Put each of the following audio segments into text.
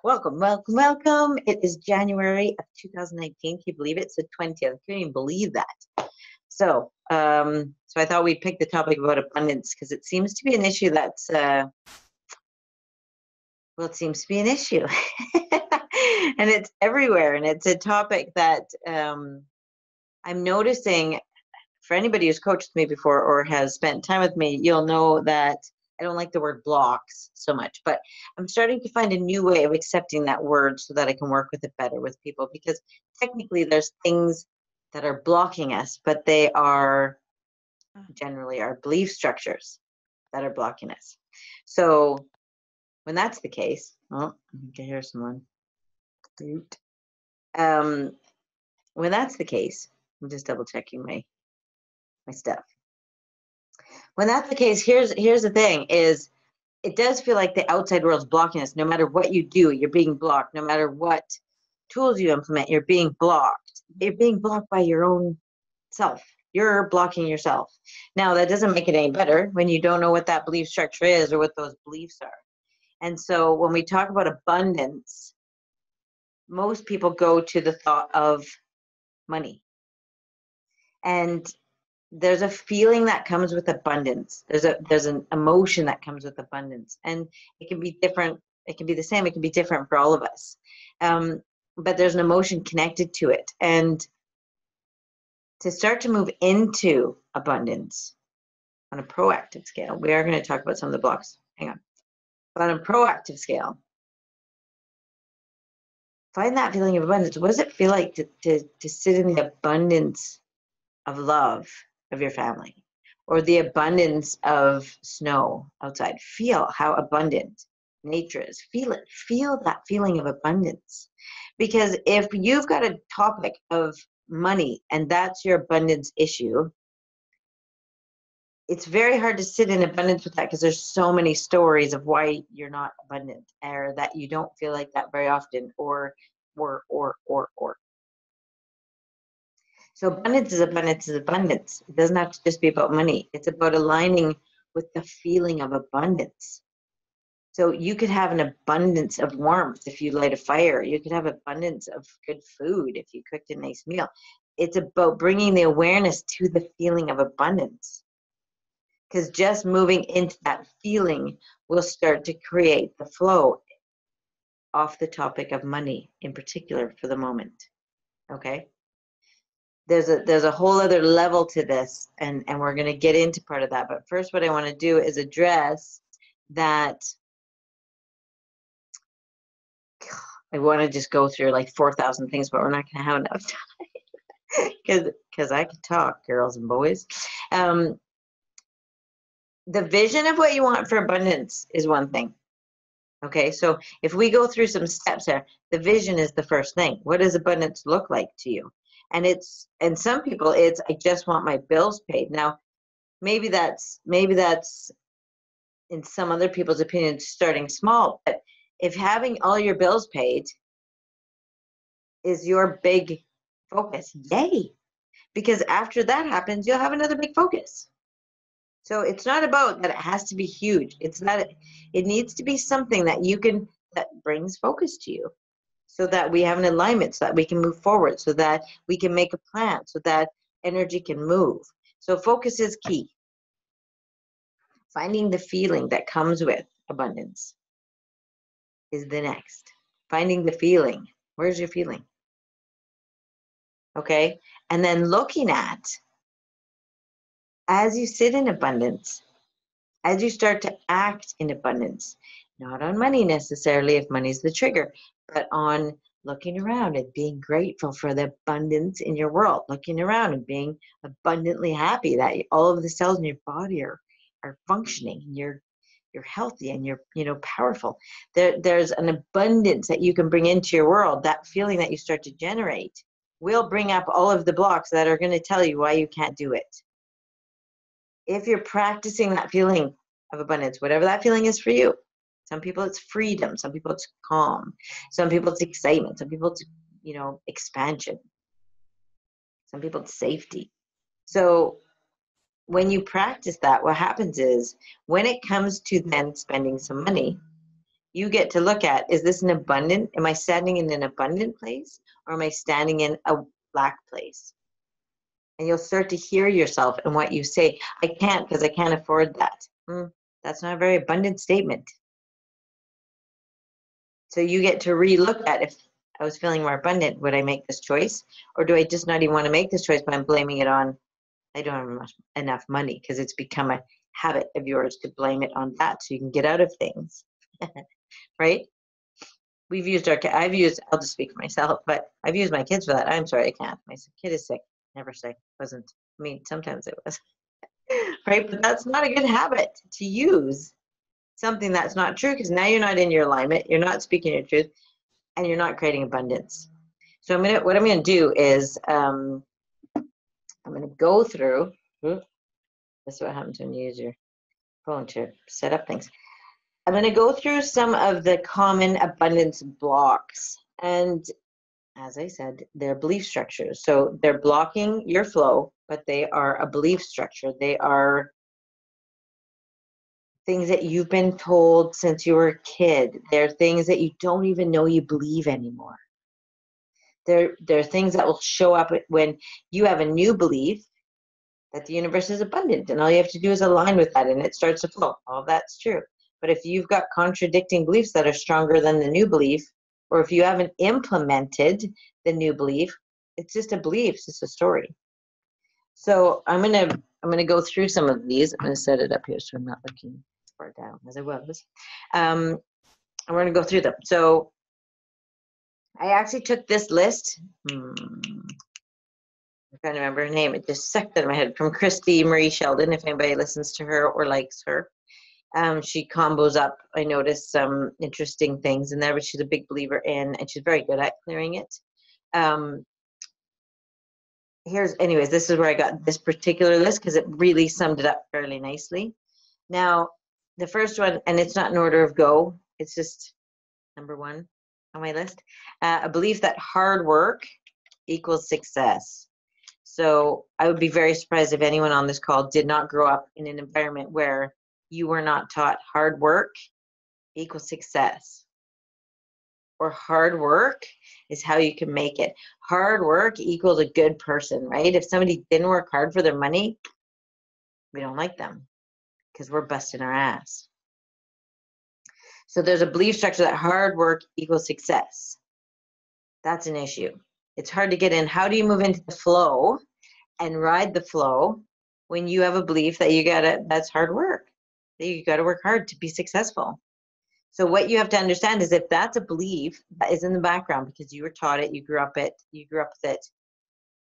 Welcome, welcome, welcome. It is January of 2019. Can you believe it? It's the 20th. I can't even believe that. So I thought we'd pick the topic about abundance because it seems to be an issue that's, it seems to be an issue. And it's everywhere. And it's a topic that I'm noticing. For anybody who's coached me before or has spent time with me, you'll know that I don't like the word blocks so much, but I'm starting to find a new way of accepting that word so that I can work with it better with people, because technically there's things that are blocking us, but they are generally our belief structures that are blocking us. So when that's the case, oh, I can hear someone. When that's the case, I'm just double checking my stuff. When that's the case, here's the thing is, it does feel like the outside world's blocking us. No matter what you do, you're being blocked. No matter what tools you implement, you're being blocked. You're being blocked by your own self. You're blocking yourself. Now, that doesn't make it any better when you don't know what that belief structure is or what those beliefs are. And so when we talk about abundance, most people go to the thought of money. And there's a feeling that comes with abundance. There's an emotion that comes with abundance, and it can be different. It can be the same. It can be different for all of us. But there's an emotion connected to it. And to start to move into abundance on a proactive scale, we are going to talk about some of the blocks. Hang on. But on a proactive scale, find that feeling of abundance. What does it feel like to sit in the abundance of love of your family, or the abundance of snow outside? Feel how abundant nature is. Feel it. Feel that feeling of abundance. Because if you've got a topic of money and that's your abundance issue, it's very hard to sit in abundance with that, because there's so many stories of why you're not abundant, or that you don't feel like that very often, or. So abundance is abundance is abundance. It doesn't have to just be about money. It's about aligning with the feeling of abundance. So you could have an abundance of warmth if you light a fire. You could have abundance of good food if you cooked a nice meal. It's about bringing the awareness to the feeling of abundance. Because just moving into that feeling will start to create the flow off the topic of money in particular for the moment. Okay? There's a whole other level to this, and we're going to get into part of that. But first, what I want to do is address that. I want to just go through like 4,000 things, but we're not going to have enough time because I could talk, girls and boys. The vision of what you want for abundance is one thing. Okay, so if we go through some steps there, the vision is the first thing. What does abundance look like to you? And some people, it's, I just want my bills paid. Now, maybe that's in some other people's opinion starting small, but if having all your bills paid is your big focus, yay! Because after that happens, you'll have another big focus. So it's not about that it has to be huge. It's not. It needs to be something that that brings focus to you, so that we have an alignment, so that we can move forward, so that we can make a plan, so that energy can move. So focus is key. Finding the feeling that comes with abundance is the next. Finding the feeling. Where's your feeling? Okay? And then looking at, as you sit in abundance, as you start to act in abundance, not on money necessarily, if money's the trigger, but on looking around and being grateful for the abundance in your world, looking around and being abundantly happy that all of the cells in your body are functioning, and you're healthy, and you're powerful. There's an abundance that you can bring into your world. That feeling that you start to generate will bring up all of the blocks that are going to tell you why you can't do it. If you're practicing that feeling of abundance, whatever that feeling is for you. Some people it's freedom, some people it's calm, some people it's excitement, some people it's expansion, some people it's safety. So when you practice that, what happens is, when it comes to then spending some money, you get to look at, is this an abundant, am I standing in an abundant place, or am I standing in a lack place? And you'll start to hear yourself and what you say. I can't because I can't afford that. That's not a very abundant statement. So you get to relook at, if I was feeling more abundant, would I make this choice? Or do I just not even want to make this choice, but I'm blaming it on, I don't have enough money, because it's become a habit of yours to blame it on that so you can get out of things, right? I'll just speak for myself, but I've used my kids for that. I'm sorry, I can't. My kid is sick. Never sick. Wasn't. I mean, sometimes it was. Right? But that's not a good habit to use something that's not true, because now you're not in your alignment, you're not speaking your truth, and you're not creating abundance. So what I'm gonna do is I'm gonna go through, this is what happens when you use your phone to set up things. I'm gonna go through some of the common abundance blocks, and as I said, they're belief structures. So they're blocking your flow, but they are a belief structure. They are things that you've been told since you were a kid. They're things that you don't even know you believe anymore. They're things that will show up when you have a new belief that the universe is abundant, and all you have to do is align with that, and it starts to flow. All that's true. But if you've got contradicting beliefs that are stronger than the new belief, or if you haven't implemented the new belief, it's just a belief, it's just a story. So I'm gonna go through some of these. I'm gonna set it up here so I'm not looking far down as I was. And we're gonna go through them. So I actually took this list. I'm trying to remember her name. It just sucked out of my head. From Christy Marie Sheldon, if anybody listens to her or likes her. She combos up, I noticed some interesting things in there, but she's a big believer in, and she's very good at clearing it. Anyways, this is where I got this particular list, because it really summed it up fairly nicely. Now, the first one, and it's not in order of go, it's just number one on my list, a belief that hard work equals success. So I would be very surprised if anyone on this call did not grow up in an environment where you were not taught hard work equals success, or hard work is how you can make it. Hard work equals a good person, right? If somebody didn't work hard for their money, we don't like them, because we're busting our ass. So there's a belief structure that hard work equals success. That's an issue. It's hard to get in. How do you move into the flow and ride the flow when you have a belief that that's hard work, that you got to work hard to be successful? So what you have to understand is, if that's a belief that is in the background because you were taught it, you grew up with it,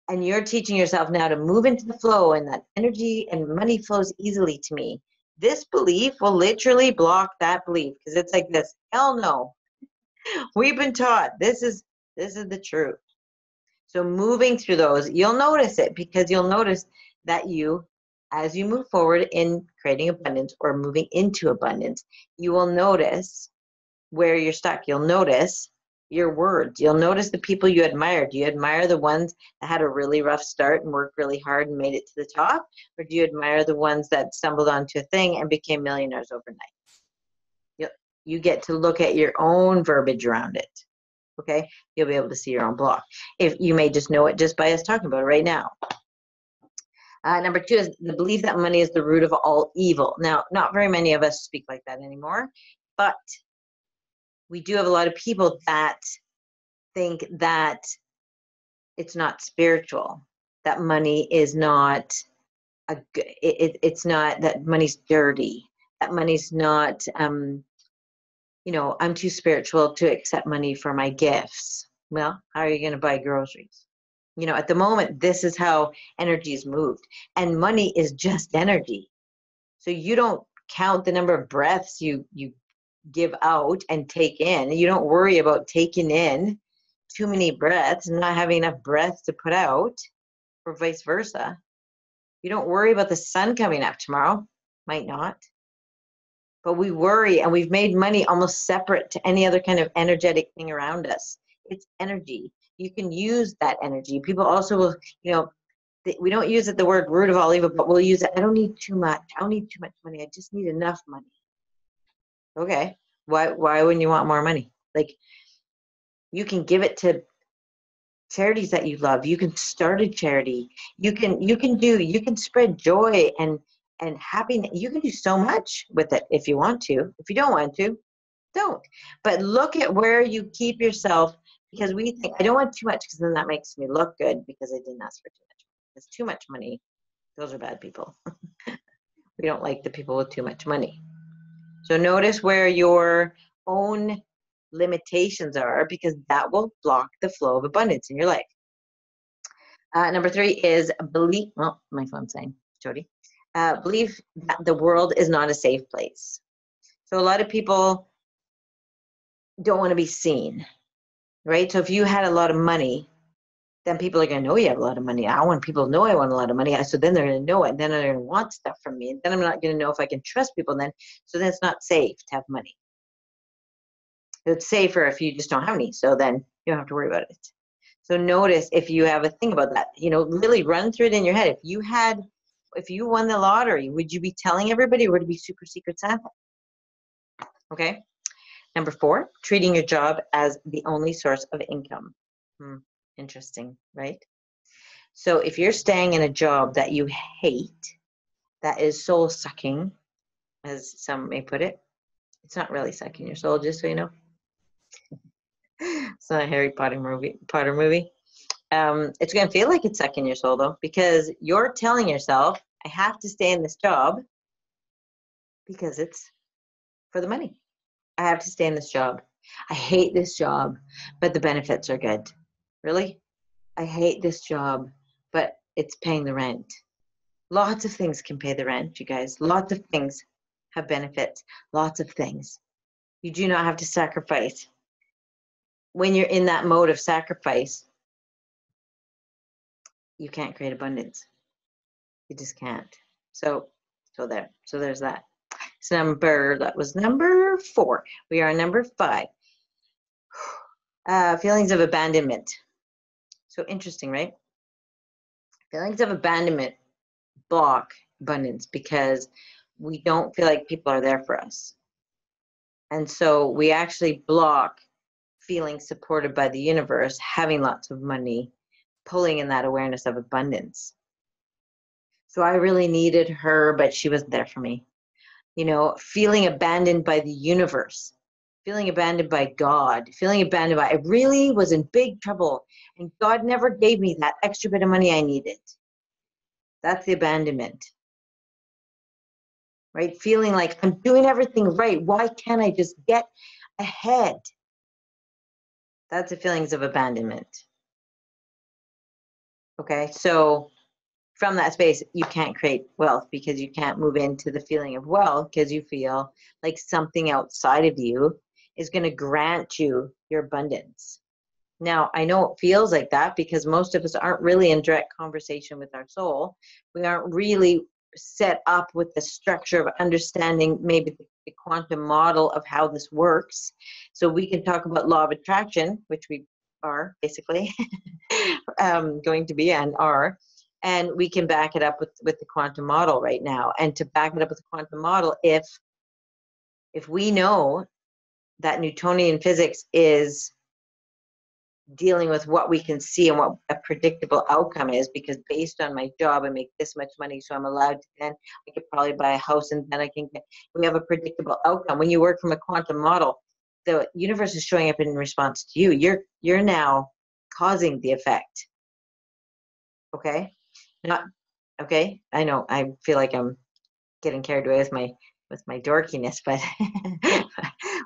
and you're teaching yourself now to move into the flow, and that energy and money flows easily to me, this belief will literally block that belief, because it's like this. Hell no. We've been taught this is the truth. So moving through those, you'll notice it, because you'll notice that as you move forward in creating abundance or moving into abundance, you will notice where you're stuck. You'll notice your words. You'll notice the people you admire. Do you admire the ones that had a really rough start and worked really hard and made it to the top? Or do you admire the ones that stumbled onto a thing and became millionaires overnight? You get to look at your own verbiage around it. Okay? You'll be able to see your own block. If you may just know it just by us talking about it right now. Number two is the belief that money is the root of all evil. Now, not very many of us speak like that anymore, but we do have a lot of people that think that it's not spiritual, that money is not it's not, that money's dirty, that money's not, I'm too spiritual to accept money for my gifts. Well, how are you going to buy groceries? At the moment, this is how energy is moved, and money is just energy. So you don't count the number of breaths you give out and take in. You don't worry about taking in too many breaths and not having enough breath to put out, or vice versa. You don't worry about the sun coming up tomorrow. Might not. But we worry, and we've made money almost separate to any other kind of energetic thing around us. It's energy. You can use that energy. People also will, we don't use it, the word root of all evil, but we'll use it. I don't need too much. I don't need too much money. I just need enough money. Okay. Why wouldn't you want more money? Like, you can give it to charities that you love. You can start a charity. You can spread joy and happiness. You can do so much with it if you want to. If you don't want to, don't. But look at where you keep yourself, because we think, I don't want too much because then that makes me look good because I didn't ask for too much. Because too much money, those are bad people. We don't like the people with too much money. So notice where your own limitations are, because that will block the flow of abundance in your life. Number 3 is belief. Well, my phone's saying, Jodie. Believe that the world is not a safe place. So a lot of people don't want to be seen, right? So if you had a lot of money, then people are going to know you have a lot of money. I want people to know I want a lot of money. So then they're going to know it. And then they're going to want stuff from me. And then I'm not going to know if I can trust people then. So then it's not safe to have money. It's safer if you just don't have any. So then you don't have to worry about it. So notice if you have a thing about that, really run through it in your head. If you won the lottery, would you be telling everybody, or would it be super secret Santa? Okay. Number 4, treating your job as the only source of income. Interesting, right? So if you're staying in a job that you hate, that is soul sucking, as some may put it, it's not really sucking your soul, just so you know. It's not a Harry Potter movie. It's going to feel like it's sucking your soul, though, because you're telling yourself, I have to stay in this job because it's for the money. I have to stay in this job. I hate this job, but the benefits are good. Really? I hate this job, but it's paying the rent. Lots of things can pay the rent, you guys. Lots of things have benefits. Lots of things. You do not have to sacrifice. When you're in that mode of sacrifice, you can't create abundance. You just can't. So there's that. So that was number 4. We are number 5. Feelings of abandonment. So interesting, right? Feelings of abandonment block abundance because we don't feel like people are there for us. And so we actually block feeling supported by the universe, having lots of money, pulling in that awareness of abundance. So I really needed her, but she wasn't there for me. Feeling abandoned by the universe, feeling abandoned by God, feeling abandoned by, I really was in big trouble and God never gave me that extra bit of money I needed. That's the abandonment, right? Feeling like I'm doing everything right. Why can't I just get ahead? That's the feelings of abandonment. Okay, so from that space, you can't create wealth because you can't move into the feeling of wealth because you feel like something outside of you is going to grant you your abundance. Now, I know it feels like that because most of us aren't really in direct conversation with our soul. We aren't really set up with the structure of understanding maybe the quantum model of how this works. So we can talk about law of attraction, which we are basically going to be and are. And we can back it up with the quantum model right now. And to back it up with the quantum model, if we know that Newtonian physics is dealing with what we can see and what a predictable outcome is, because based on my job, I make this much money, so I'm allowed to, then I could probably buy a house and then we have a predictable outcome. When you work from a quantum model, the universe is showing up in response to you. You're now causing the effect. Okay? Not okay. I know. I feel like I'm getting carried away with my dorkiness, but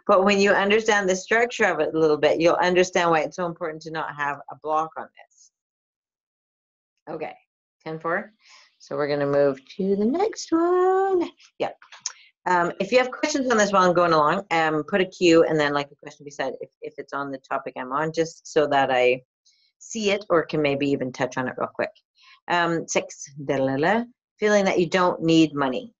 but when you understand the structure of it a little bit, you'll understand why it's so important to not have a block on this. Okay, 10-4. So we're going to move to the next one. Yeah. If you have questions on this while I'm going along, put a Q and then like a question beside if it's on the topic I'm on, just so that I see it or can maybe even touch on it real quick. 6, feeling that you don't need money.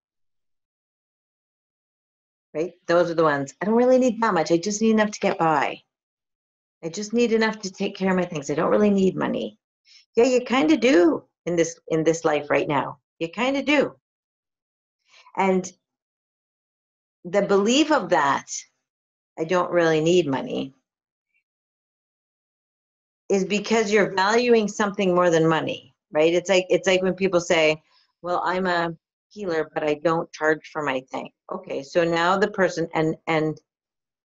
Right? Those are the ones. I don't really need that much. I just need enough to get by. I just need enough to take care of my things. I don't really need money. Yeah, you kind of do in this life right now. You kind of do. And the belief of that I don't really need money, is because you're valuing something more than money, right? It's like when people say, well, I'm a healer, but I don't charge for my thing. Okay, so now the person, and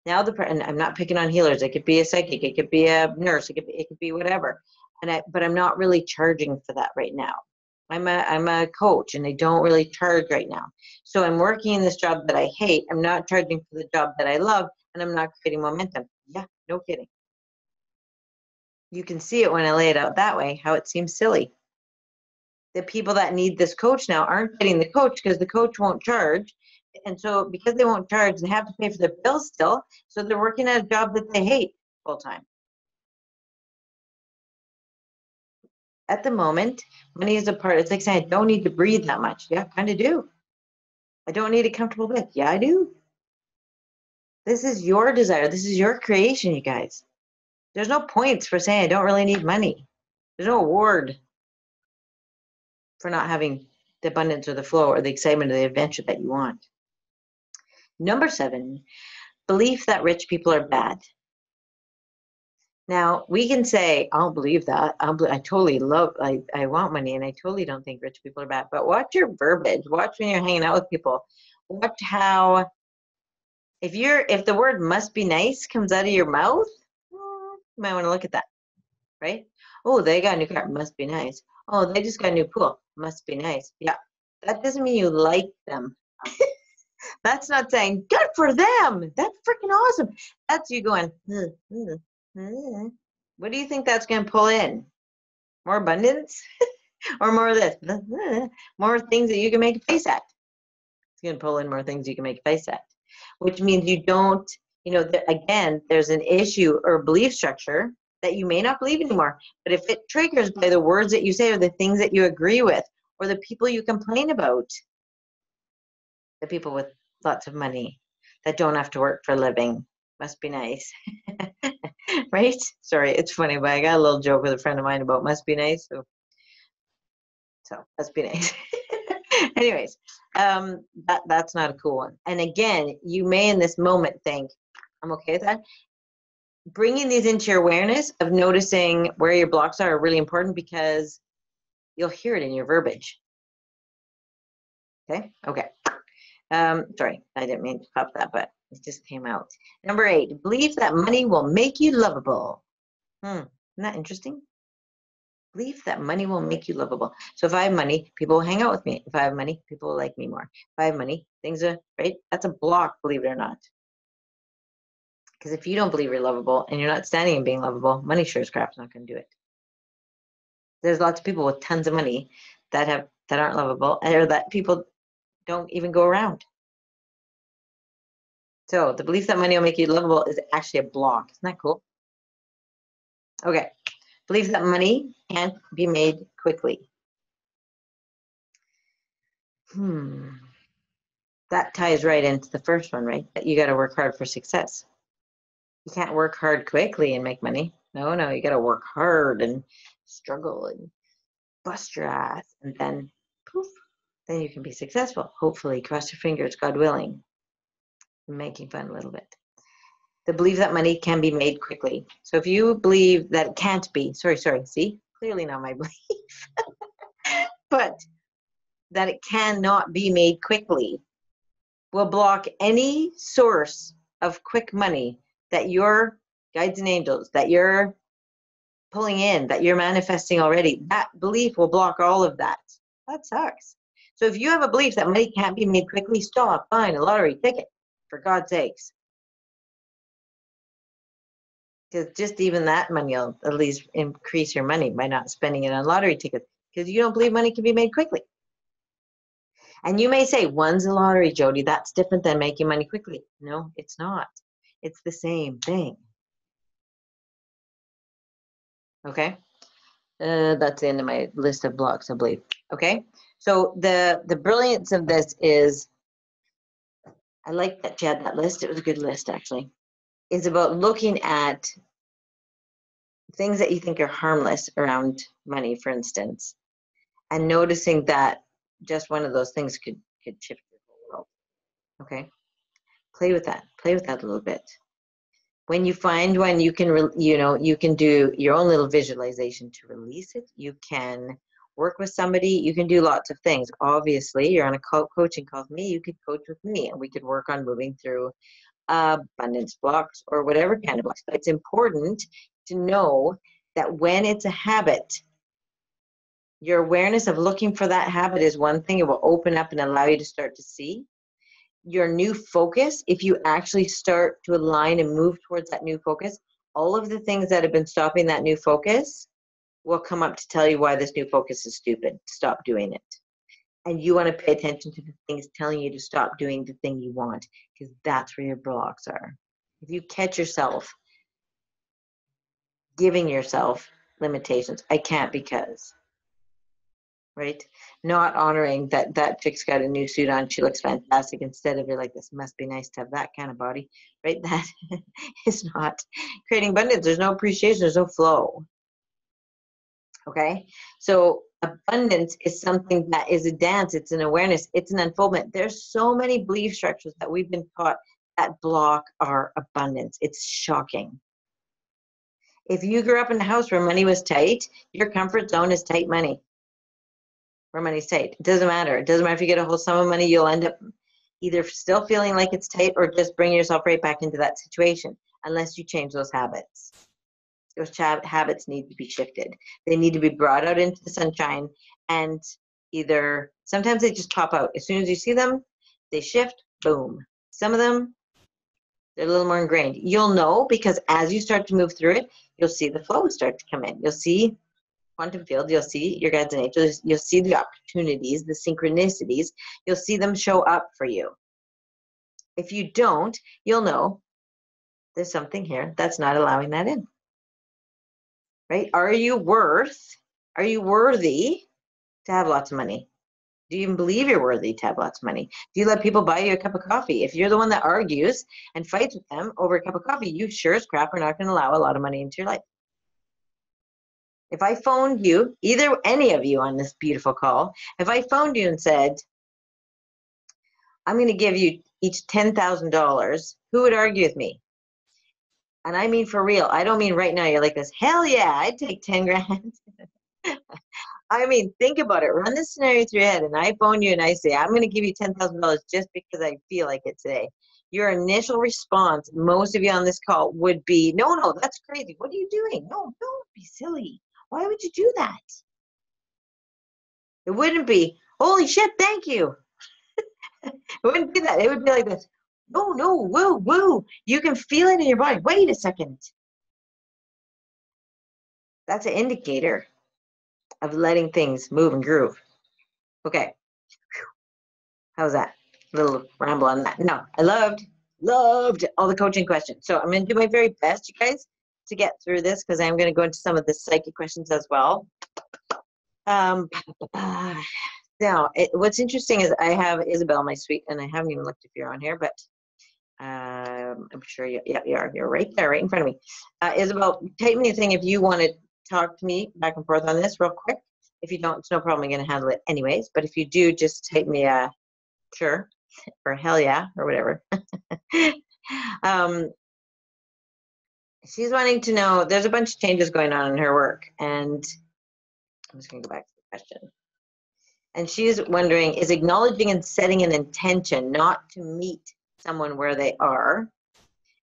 now and I'm not picking on healers. It could be a psychic, it could be a nurse, it could be whatever. But I'm not really charging for that right now. I'm a coach, and I don't really charge right now. So I'm working in this job that I hate. I'm not charging for the job that I love, and I'm not creating momentum. Yeah, no kidding. You can see it when I lay it out that way, how it seems silly. The people that need this coach now aren't getting the coach because the coach won't charge. And so because they won't charge, they have to pay for their bills still. So they're working at a job that they hate full time. At the moment, money is a part. It's like saying, I don't need to breathe that much. Yeah, kind of do. I don't need a comfortable bed. Yeah, I do. This is your desire. This is your creation, you guys. There's no points for saying I don't really need money. There's no award for not having the abundance or the flow or the excitement or the adventure that you want. Number 7, belief that rich people are bad. Now, we can say, I don't believe that. I totally I want money, and I totally don't think rich people are bad. But watch your verbiage. Watch when you're hanging out with people. Watch how, if the word must be nice comes out of your mouth, you might want to look at that, right? Oh, they got a new car. Must be nice. Oh, they just got a new pool. Must be nice. Yeah. That doesn't mean you like them. That's not saying good for them. That's freaking awesome. That's you going, what do you think that's going to pull in? More abundance or more of this? More things that you can make a face at. It's going to pull in more things you can make a face at, which means you don't, again, there's an issue or belief structure that you may not believe anymore. But if it triggers by the words that you say or the things that you agree with or the people you complain about, the people with lots of money that don't have to work for a living, must be nice. Right? Sorry, it's funny, but I got a little joke with a friend of mine about must be nice. So must be nice. Anyways, that's not a cool one. And again, you may in this moment think, I'm okay with that. Bringing these into your awareness of noticing where your blocks are really important because you'll hear it in your verbiage. Okay. Sorry, I didn't mean to pop that, but it just came out. Number 8, believe that money will make you lovable. Isn't that interesting? Believe that money will make you lovable. So if I have money, people will hang out with me. If I have money, people will like me more. If I have money, things are, right? That's a block, believe it or not. Because if you don't believe you're lovable and you're not standing in being lovable, money sure as crap's not going to do it. There's lots of people with tons of money that aren't lovable, or that people don't even go around. So the belief that money will make you lovable is actually a block. Isn't that cool? Okay. Belief that money can't be made quickly. That ties right into the first one, right? That you got to work hard for success. You can't work hard quickly and make money. No, you got to work hard and struggle and bust your ass, and then poof, then you can be successful. Hopefully, cross your fingers, God willing. I'm making fun a little bit. The belief that money can be made quickly. So if you believe that it can't be, sorry, see, clearly not my belief, but that it cannot be made quickly will block any source of quick money that your guides and angels, that you're pulling in, that you're manifesting already. That belief will block all of that. That sucks. So if you have a belief that money can't be made quickly, stop buying a lottery ticket, for God's sakes. Because just even that money will at least increase your money by not spending it on lottery tickets, because you don't believe money can be made quickly. And you may say, one's a lottery, Jodie, that's different than making money quickly. No, it's not. It's the same thing. Okay? That's the end of my list of blocks, I believe. Okay? So the brilliance of this is, I like that you had that list. It was a good list, actually. It's about looking at things that you think are harmless around money, for instance, and noticing that just one of those things could shift your whole world. Okay? Play with that. Play with that a little bit. When you find one, you can, you can do your own little visualization to release it. You can work with somebody. You can do lots of things. Obviously, you're on a coaching call with me. You could coach with me, and we could work on moving through abundance blocks or whatever kind of blocks. But it's important to know that when it's a habit, your awareness of looking for that habit is one thing. It will open up and allow you to start to see your new focus. If you actually start to align and move towards that new focus, all of the things that have been stopping that new focus will come up to tell you why this new focus is stupid. Stop doing it. And you want to pay attention to the things telling you to stop doing the thing you want, because that's where your blocks are. If you catch yourself giving yourself limitations, I can't because, right? Not honoring that chick's got a new suit on, she looks fantastic, instead of you're like, this must be nice to have that kind of body, right? That is not creating abundance. There's no appreciation, there's no flow. Okay, so abundance is something that is a dance, it's an awareness, it's an unfoldment. There's so many belief structures that we've been taught that block our abundance. It's shocking. If you grew up in a house where money was tight, your comfort zone is tight money. Where money's tight. It doesn't matter. It doesn't matter if you get a whole sum of money, you'll end up either still feeling like it's tight or just bring yourself right back into that situation, unless you change those habits. Those habits need to be shifted. They need to be brought out into the sunshine, and either, sometimes they just pop out. As soon as you see them, they shift, boom. Some of them, they're a little more ingrained. You'll know, because as you start to move through it, you'll see the flow start to come in. You'll see quantum field, you'll see your guides and angels, you'll see the opportunities, the synchronicities, you'll see them show up for you. If you don't, you'll know there's something here that's not allowing that in. Right? Are you worthy to have lots of money? Do you even believe you're worthy to have lots of money? Do you let people buy you a cup of coffee? If you're the one that argues and fights with them over a cup of coffee, you sure as crap are not going to allow a lot of money into your life. If I phoned you, either any of you on this beautiful call, if I phoned you and said, I'm going to give you each $10,000, who would argue with me? And I mean for real. I don't mean right now you're like this, hell yeah, I'd take 10 grand. I mean, think about it. Run this scenario through your head, and I phone you and I say, I'm going to give you $10,000 just because I feel like it today. Your initial response, most of you on this call, would be, no, that's crazy. What are you doing? No, don't be silly. Why would you do that? It wouldn't be, holy shit, thank you. It wouldn't be that. It would be like this, no, woo. You can feel it in your body. Wait a second. That's an indicator of letting things move and groove. Okay. How's that? A little ramble on that. No, I loved all the coaching questions. So I'm going to do my very best, you guys, to get through this, because I'm going to go into some of the psychic questions as well. Now, what's interesting is I have Isabel, my sweet, and I haven't even looked if you're on here, but I'm sure you are. You're right there, right in front of me. Isabel, type me a thing if you want to talk to me back and forth on this real quick. If you don't, it's no problem. I'm going to handle it anyways. But if you do, just type me a sure or hell yeah or whatever. She's wanting to know, there's a bunch of changes going on in her work, and I'm just going to go back to the question. And she's wondering, is acknowledging and setting an intention not to meet someone where they are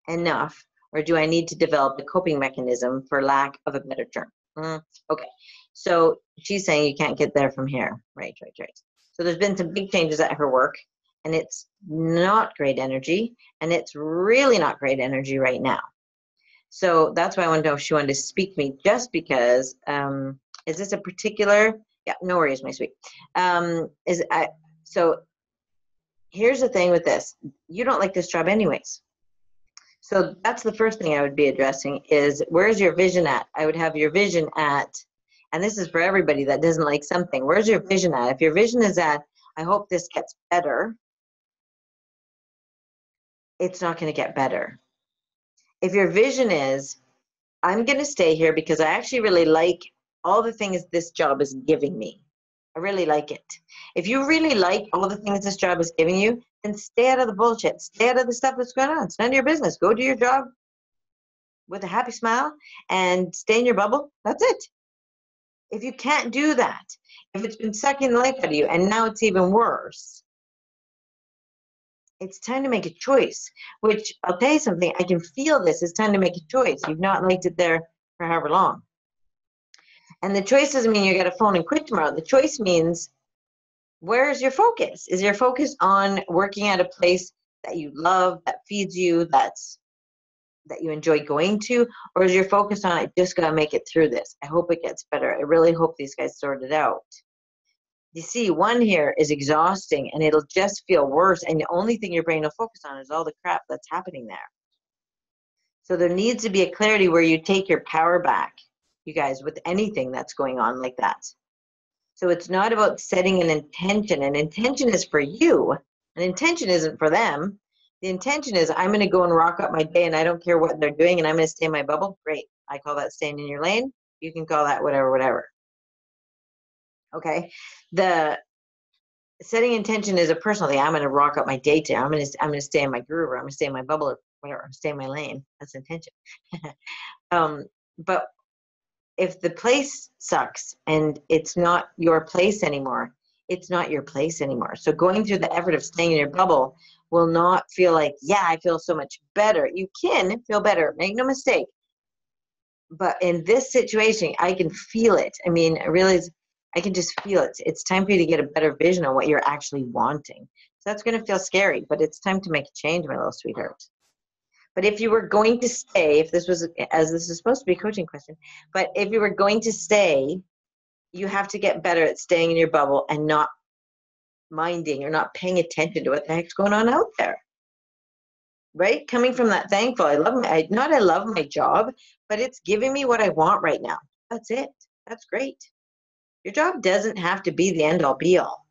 enough, or do I need to develop a coping mechanism, for lack of a better term? Okay, so she's saying you can't get there from here. Right. So there's been some big changes at her work, and it's not great energy, and it's really not great energy right now. So that's why I wanted to know if she wanted to speak to me, just because, is this a particular, yeah, no worries, my sweet. So here's the thing with this. You don't like this job anyways. So that's the first thing I would be addressing is, where's your vision at? I would have your vision at, and this is for everybody that doesn't like something, where's your vision at? If your vision is at, I hope this gets better, it's not going to get better. If your vision is, I'm going to stay here because I actually really like all the things this job is giving me. I really like it. If you really like all the things this job is giving you, then stay out of the bullshit. Stay out of the stuff that's going on. It's none of your business. Go do your job. with a happy smile and stay in your bubble. That's it. If you can't do that, if it's been sucking the life out of you and now it's even worse, it's time to make a choice, which I'll tell you something, I can feel this. It's time to make a choice. You've not liked it there for however long. And the choice doesn't mean you got to phone and quit tomorrow. The choice means, where's your focus? Is your focus on working at a place that you love, that feeds you, that you enjoy going to? Or is your focus on, I just got to make it through this? I hope it gets better. I really hope these guys sort it out. You see, one here is exhausting and it'll just feel worse. And the only thing your brain will focus on is all the crap that's happening there. So there needs to be a clarity where you take your power back, you guys, with anything that's going on like that. So it's not about setting an intention. An intention is for you. An intention isn't for them. The intention is, I'm going to go and rock up my day and I don't care what they're doing and I'm going to stay in my bubble. Great. I call that staying in your lane. You can call that whatever, whatever. Okay. The setting intention is a personal thing. I'm going to rock up my day today. I'm going to stay in my groove, or I'm going to stay in my bubble, or whatever. Stay in my lane. That's intention. But if the place sucks and it's not your place anymore, it's not your place anymore. So going through the effort of staying in your bubble will not feel like, yeah, I feel so much better. You can feel better. Make no mistake. But in this situation, I can feel it. I mean, I realize I can just feel it. It's time for you to get a better vision on what you're actually wanting. So that's going to feel scary, but it's time to make a change, my little sweetheart. But if you were going to stay, if this was, as this is supposed to be a coaching question, but if you were going to stay, you have to get better at staying in your bubble and not minding or not paying attention to what the heck's going on out there. Right? Coming from that thankful, I love my job, but it's giving me what I want right now. That's it. That's great. Your job doesn't have to be the end all be all.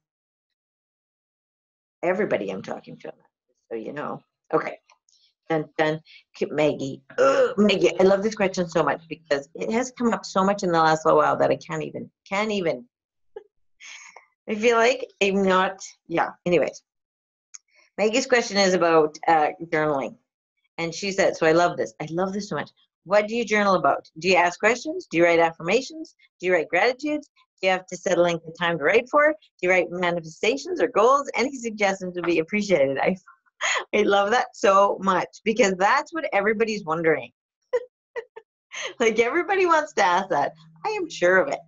Everybody I'm talking to, so you know. Okay. Dun, dun. Maggie. Ugh, Maggie, I love this question so much because it has come up so much in the last little while that I can't even. I feel like I'm not, yeah. Anyways. Maggie's question is about journaling. And she said, so I love this. I love this so much. What do you journal about? Do you ask questions? Do you write affirmations? Do you write gratitudes? Do you have to set a length of time to write for? Do you write manifestations or goals? Any suggestions would be appreciated. I love that so much because that's what everybody's wondering. Like everybody wants to ask that. I am sure of it.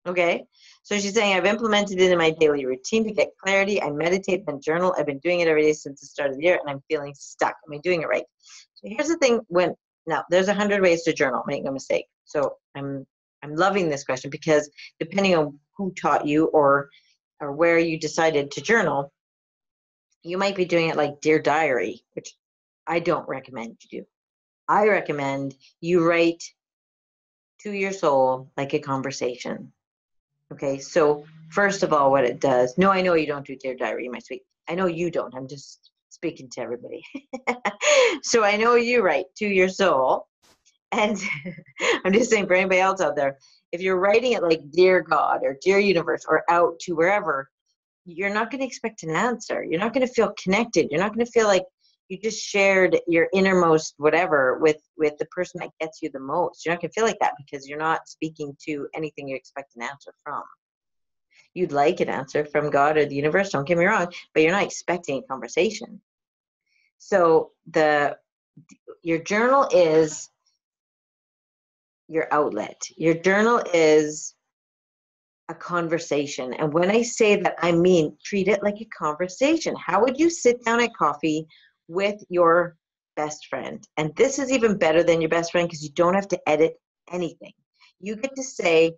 Okay. So she's saying, I've implemented it in my daily routine to get clarity. I meditate and journal. I've been doing it every day since the start of the year and I'm feeling stuck. Am I doing it right? So here's the thing, now there's 100 ways to journal, make no mistake. So I'm loving this question because depending on who taught you or where you decided to journal, you might be doing it like Dear Diary, which I don't recommend you do. I recommend you write to your soul like a conversation. Okay, so first of all, what it does, no, I know you don't do Dear Diary, my sweet. I know you don't. I'm just speaking to everybody. So I know you write to your soul. And I'm just saying for anybody else out there, if you're writing it like Dear God or Dear Universe or out to wherever, you're not going to expect an answer. You're not going to feel connected. You're not going to feel like you just shared your innermost whatever with the person that gets you the most. You're not going to feel like that because you're not speaking to anything you expect an answer from. You'd like an answer from God or the universe, don't get me wrong, but you're not expecting a conversation. So your journal is your outlet. Your journal is a conversation. And when I say that, I mean treat it like a conversation. How would you sit down at coffee with your best friend? And this is even better than your best friend because you don't have to edit anything. You get to say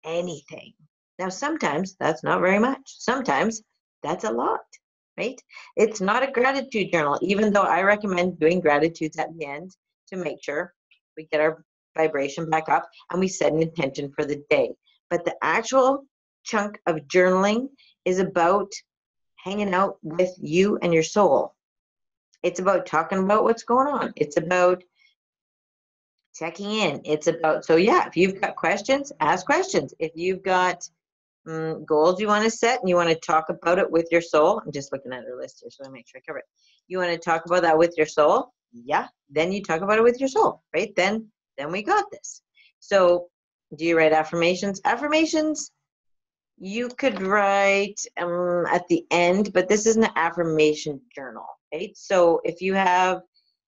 anything. Now, sometimes that's not very much. Sometimes that's a lot, right? It's not a gratitude journal, even though I recommend doing gratitudes at the end to make sure we get our vibration back up and we set an intention for the day. But the actual chunk of journaling is about hanging out with you and your soul. It's about talking about what's going on. It's about checking in. It's about, so yeah, if you've got questions, ask questions. If you've got goals you want to set and you want to talk about it with your soul, I'm just looking at her list here so I make sure I cover it. You want to talk about that with your soul, Yeah. Then you talk about it with your soul, right? Then we got this. So do you write affirmations? Affirmations, you could write at the end, but this is an affirmation journal, right? So if you have,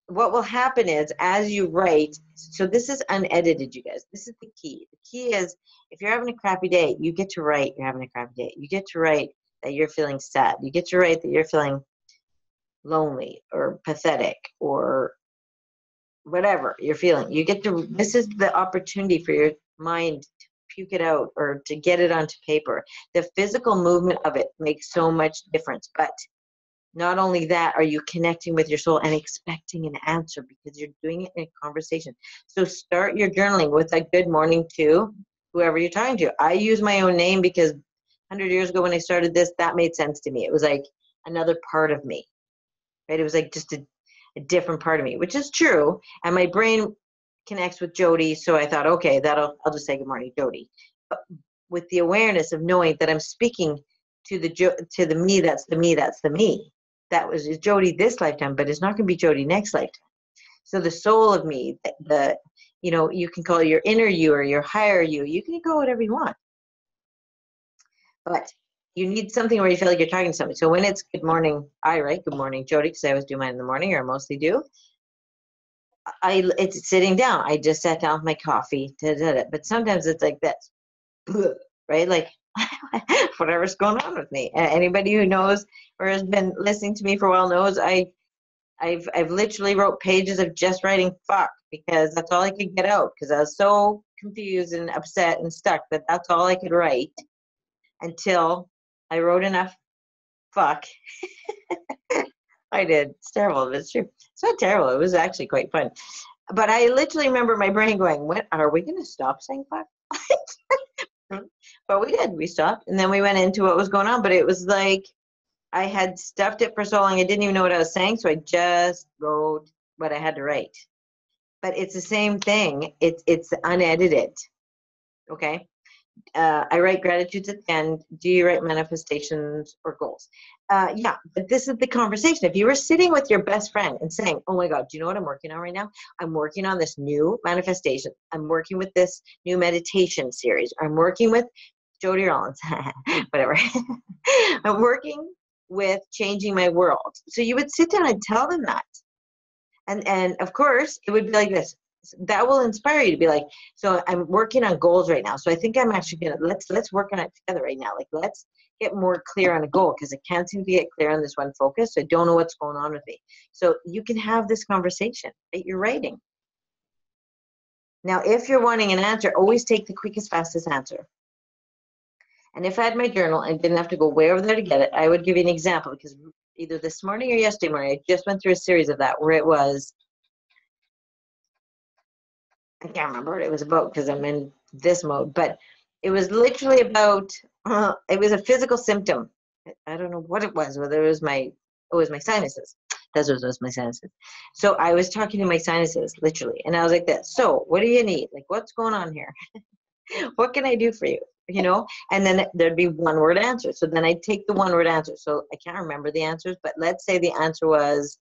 what will happen is as you write, so this is unedited, you guys. This is the key. The key is if you're having a crappy day, you get to write you're having a crappy day. You get to write that you're feeling sad. You get to write that you're feeling lonely or pathetic or whatever you're feeling. You get to, this is the opportunity for your mind to puke it out or to get it onto paper. The physical movement of it makes so much difference. But not only that, are you connecting with your soul and expecting an answer because you're doing it in a conversation. So start your journaling with a good morning to whoever you're talking to. I use my own name because 100 years ago when I started this, that made sense to me. It was like another part of me, right? It was like just a different part of me, which is true. And my brain connects with Jodie. So I thought, okay, I'll just say good morning, Jodie. But with the awareness of knowing that I'm speaking to the me, that's the me, that's the me. That was Jodie this lifetime, but it's not going to be Jodie next lifetime. So the soul of me, you can call it your inner you or your higher you. You can call it whatever you want. But you need something where you feel like you're talking to somebody. So when it's good morning, I write good morning, Jodie, because I always do mine in the morning, or I mostly do. It's sitting down. I just sat down with my coffee. But sometimes it's like this, right? Like whatever's going on with me. Anybody who knows or has been listening to me for a while knows I've literally wrote pages of just writing fuck because that's all I could get out because I was so confused and upset and stuck that that's all I could write until I wrote enough fuck. I did. It's terrible, but it's true. It's not terrible. It was actually quite fun. But I literally remember my brain going, what, are we going to stop saying fuck? But we did. We stopped. And then we went into what was going on. But it was like I had stuffed it for so long, I didn't even know what I was saying. So I just wrote what I had to write. But it's the same thing. It's unedited. Okay. I write gratitudes at the end. Do you write manifestations or goals? Yeah, but this is the conversation. If you were sitting with your best friend and saying, oh my God, do you know what I'm working on right now? I'm working on this new manifestation. I'm working with this new meditation series. I'm working with Jodie Rollins, whatever. I'm working with changing my world. So you would sit down and tell them that. And of course, it would be like this. That will inspire you to be like, so I'm working on goals right now. So I think I'm actually gonna let's work on it together right now. Like let's get more clear on a goal because I can't seem to get clear on this one focus. So I don't know what's going on with me. So you can have this conversation that you're writing. Now, if you're wanting an answer, always take the quickest, fastest answer. And if I had my journal and didn't have to go way over there to get it, I would give you an example because either this morning or yesterday morning, I just went through a series of that where it was, I can't remember what it was about because I'm in this mode, but it was literally about, it was a physical symptom. I don't know what it was, whether it was my sinuses. That's what it was, my sinuses. So I was talking to my sinuses, literally, and I was like this. So what do you need? Like, what's going on here? What can I do for you? You know, and then there'd be one word answer. So then I'd take the one word answer. So I can't remember the answers, but let's say the answer was,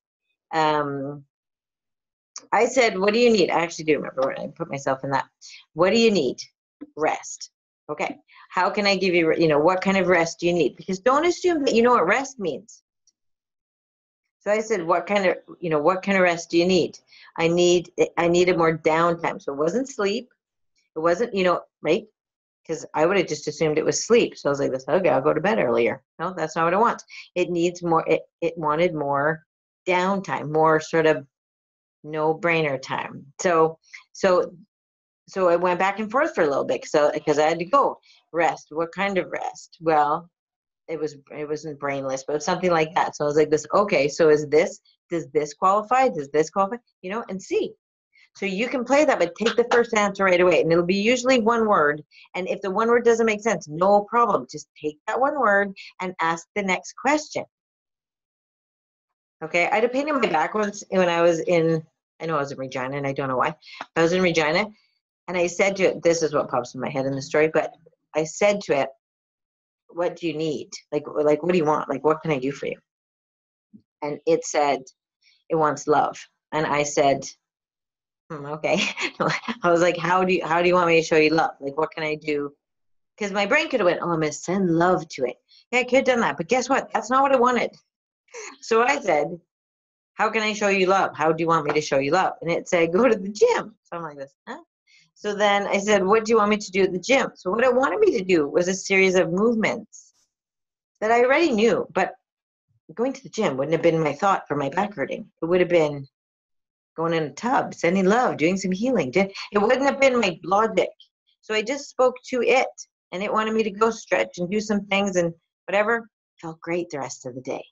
I said, what do you need? I actually do remember when I put myself in that. What do you need? Rest. Okay. How can I give you, what kind of rest do you need? Because don't assume that you know what rest means. So I said, what kind of rest do you need? I needed more downtime. So it wasn't sleep. It wasn't, right? Because I would have just assumed it was sleep. So I was like, okay, I'll go to bed earlier. No, that's not what it wants. It needs more, it wanted more downtime, more sort of no-brainer time. So I went back and forth for a little bit because I had to go rest. What kind of rest? Well, it wasn't brainless, but something like that. So I was like this, okay, so does this qualify? Does this qualify? And see. So you can play that, but take the first answer right away. And it'll be usually one word. And if the one word doesn't make sense, no problem. Just take that one word and ask the next question. Okay, I had a pain in my back once when I was in Regina, and I don't know why. I was in Regina, and I said to it, this is what pops in my head in the story, but I said to it, what do you need? Like, what do you want? Like, what can I do for you? And it said, it wants love. And I said, okay. I was like, how do you want me to show you love? Like, what can I do? Because my brain could have went, oh, I'm going to send love to it. Yeah, I could have done that. But guess what? That's not what I wanted. So I said, how can I show you love? How do you want me to show you love? And it said, go to the gym. So I'm like this, huh? So then I said, what do you want me to do at the gym? So what it wanted me to do was a series of movements that I already knew, but going to the gym wouldn't have been my thought for my back hurting. It would have been going in a tub, sending love, doing some healing. It wouldn't have been my logic. So I just spoke to it, and it wanted me to go stretch and do some things and whatever. Felt great the rest of the day.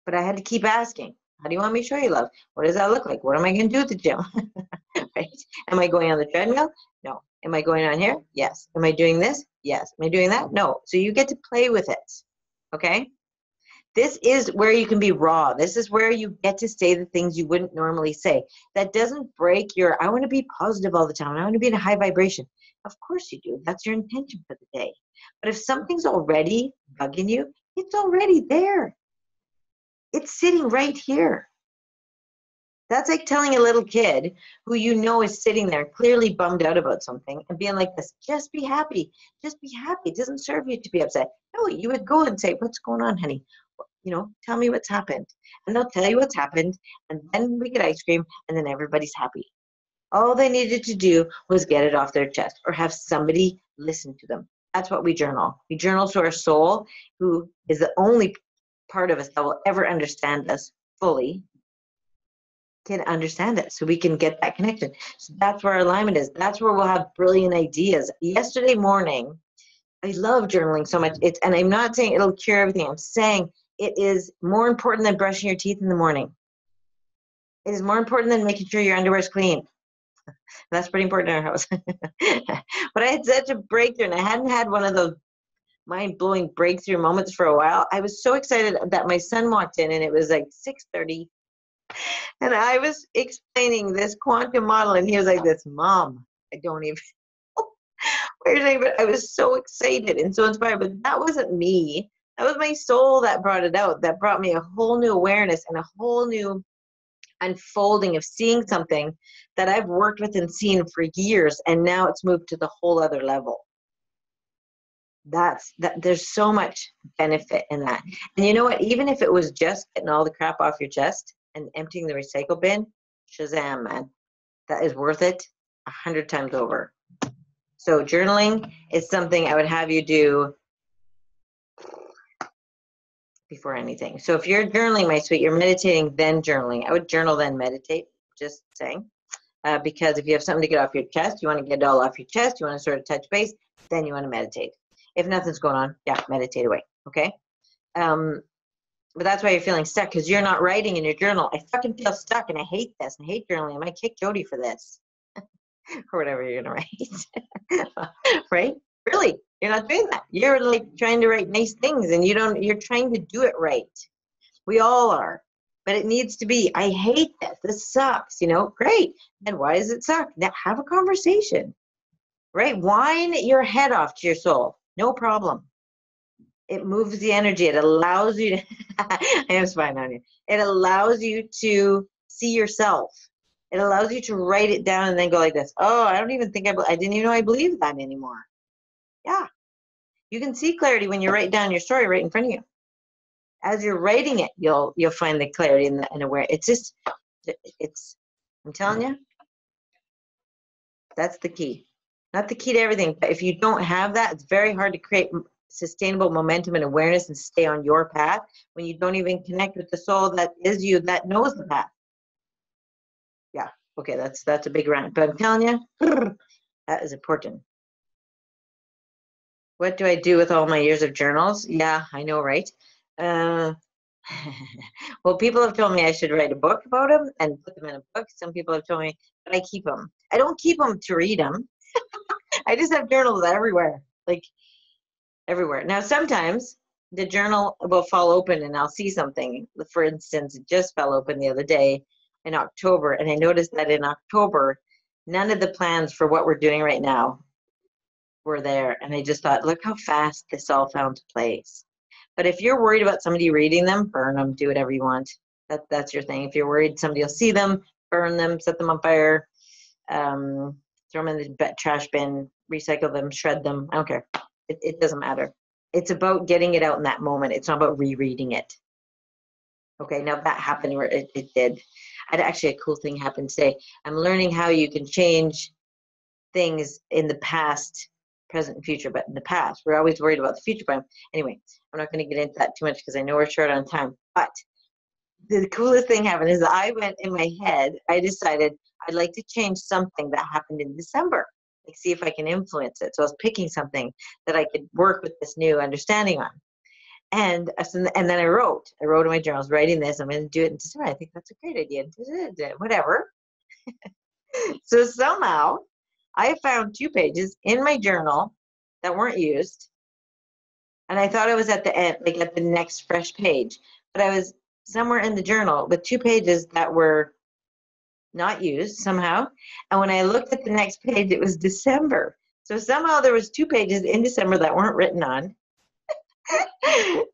But I had to keep asking, how do you want me to show you love? What does that look like? What am I going to do at the gym? Right? Am I going on the treadmill? No. Am I going on here? Yes. Am I doing this? Yes. Am I doing that? No. So you get to play with it. Okay? This is where you can be raw. This is where you get to say the things you wouldn't normally say. That doesn't break your, I want to be positive all the time. I want to be in a high vibration. Of course you do. That's your intention for the day. But if something's already bugging you, it's already there. It's sitting right here. That's like telling a little kid who you know is sitting there clearly bummed out about something and being like this, just be happy. Just be happy. It doesn't serve you to be upset. No, you would go and say, what's going on, honey? You know, tell me what's happened. And they'll tell you what's happened. And then we get ice cream and then everybody's happy. All they needed to do was get it off their chest or have somebody listen to them. That's what we journal. We journal to our soul, who is the only part of us that will ever understand us fully, can understand it, so we can get that connection. So that's where our alignment is. That's where we'll have brilliant ideas. Yesterday morning, I love journaling so much. And I'm not saying it'll cure everything. I'm saying it is more important than brushing your teeth in the morning. It is more important than making sure your underwear is clean. That's pretty important in our house. But I had such a breakthrough, and I hadn't had one of those mind-blowing breakthrough moments for a while. I was so excited that my son walked in, and it was like 6:30. And I was explaining this quantum model, and he was like this, Mom, I don't even know what you're saying, but I was so excited and so inspired. But that wasn't me. That was my soul that brought it out, that brought me a whole new awareness and a whole new unfolding of seeing something that I've worked with and seen for years, and now it's moved to the whole other level. There's so much benefit in that. And you know what? Even if it was just getting all the crap off your chest and emptying the recycle bin, Shazam, man. That is worth it 100 times over. So journaling is something I would have you do before anything. So if you're journaling, my sweet, you're meditating, then journaling. I would journal, then meditate, just saying. Because if you have something to get off your chest, you want to get it all off your chest, you want to sort of touch base, then you want to meditate. If nothing's going on, yeah, meditate away, okay? But that's why you're feeling stuck, because you're not writing in your journal. I fucking feel stuck, and I hate this, and I hate journaling. I might kick Jodie for this, or whatever you're gonna write, right? Really, you're not doing that. You're like trying to write nice things, and you're trying to do it right. We all are, but it needs to be, I hate this. This sucks, great. And why does it suck? Now have a conversation, right? Whine your head off to your soul. No problem. It moves the energy. It allows you to, I am spying on you. It allows you to see yourself. It allows you to write it down and then go like this. Oh, I don't even think I didn't even know I believe that anymore. Yeah. You can see clarity when you write down your story right in front of you. As you're writing it, you'll find the clarity and aware. I'm telling you, that's the key. Not the key to everything, but if you don't have that, it's very hard to create sustainable momentum and awareness and stay on your path when you don't even connect with the soul that is you, that knows the path. Yeah, okay, that's a big rant, but I'm telling you, that is important. What do I do with all my years of journals? Yeah, I know, right? Well, people have told me I should write a book about them and put them in a book. Some people have told me, but I keep them. I don't keep them to read them. I just have journals everywhere, like everywhere. Now, sometimes the journal will fall open and I'll see something. For instance, it just fell open the other day in October, and I noticed that in October, none of the plans for what we're doing right now were there. And I just thought, look how fast this all found place. But if you're worried about somebody reading them, burn them, do whatever you want. That's your thing. If you're worried somebody will see them, burn them, set them on fire, throw them in the trash bin, recycle them, shred them. I don't care. It doesn't matter. It's about getting it out in that moment. It's not about rereading it. Okay, now that happened where it did. I had actually a cool thing happen today. I'm learning how you can change things in the past, present, and future. But in the past, we're always worried about the future. But anyway, I'm not going to get into that too much because I know we're short on time. But the coolest thing happened is I went in my head, I decided I'd like to change something that happened in December. Like, see if I can influence it. So I was picking something that I could work with this new understanding on. And then I wrote in my journal, I was writing this, I'm going to do it in December. I think that's a great idea. Whatever. So somehow I found 2 pages in my journal that weren't used. And I thought I was at the end, like at the next fresh page. But I was somewhere in the journal with 2 pages that were not used somehow. And when I looked at the next page, it was December. So somehow there was 2 pages in December that weren't written on.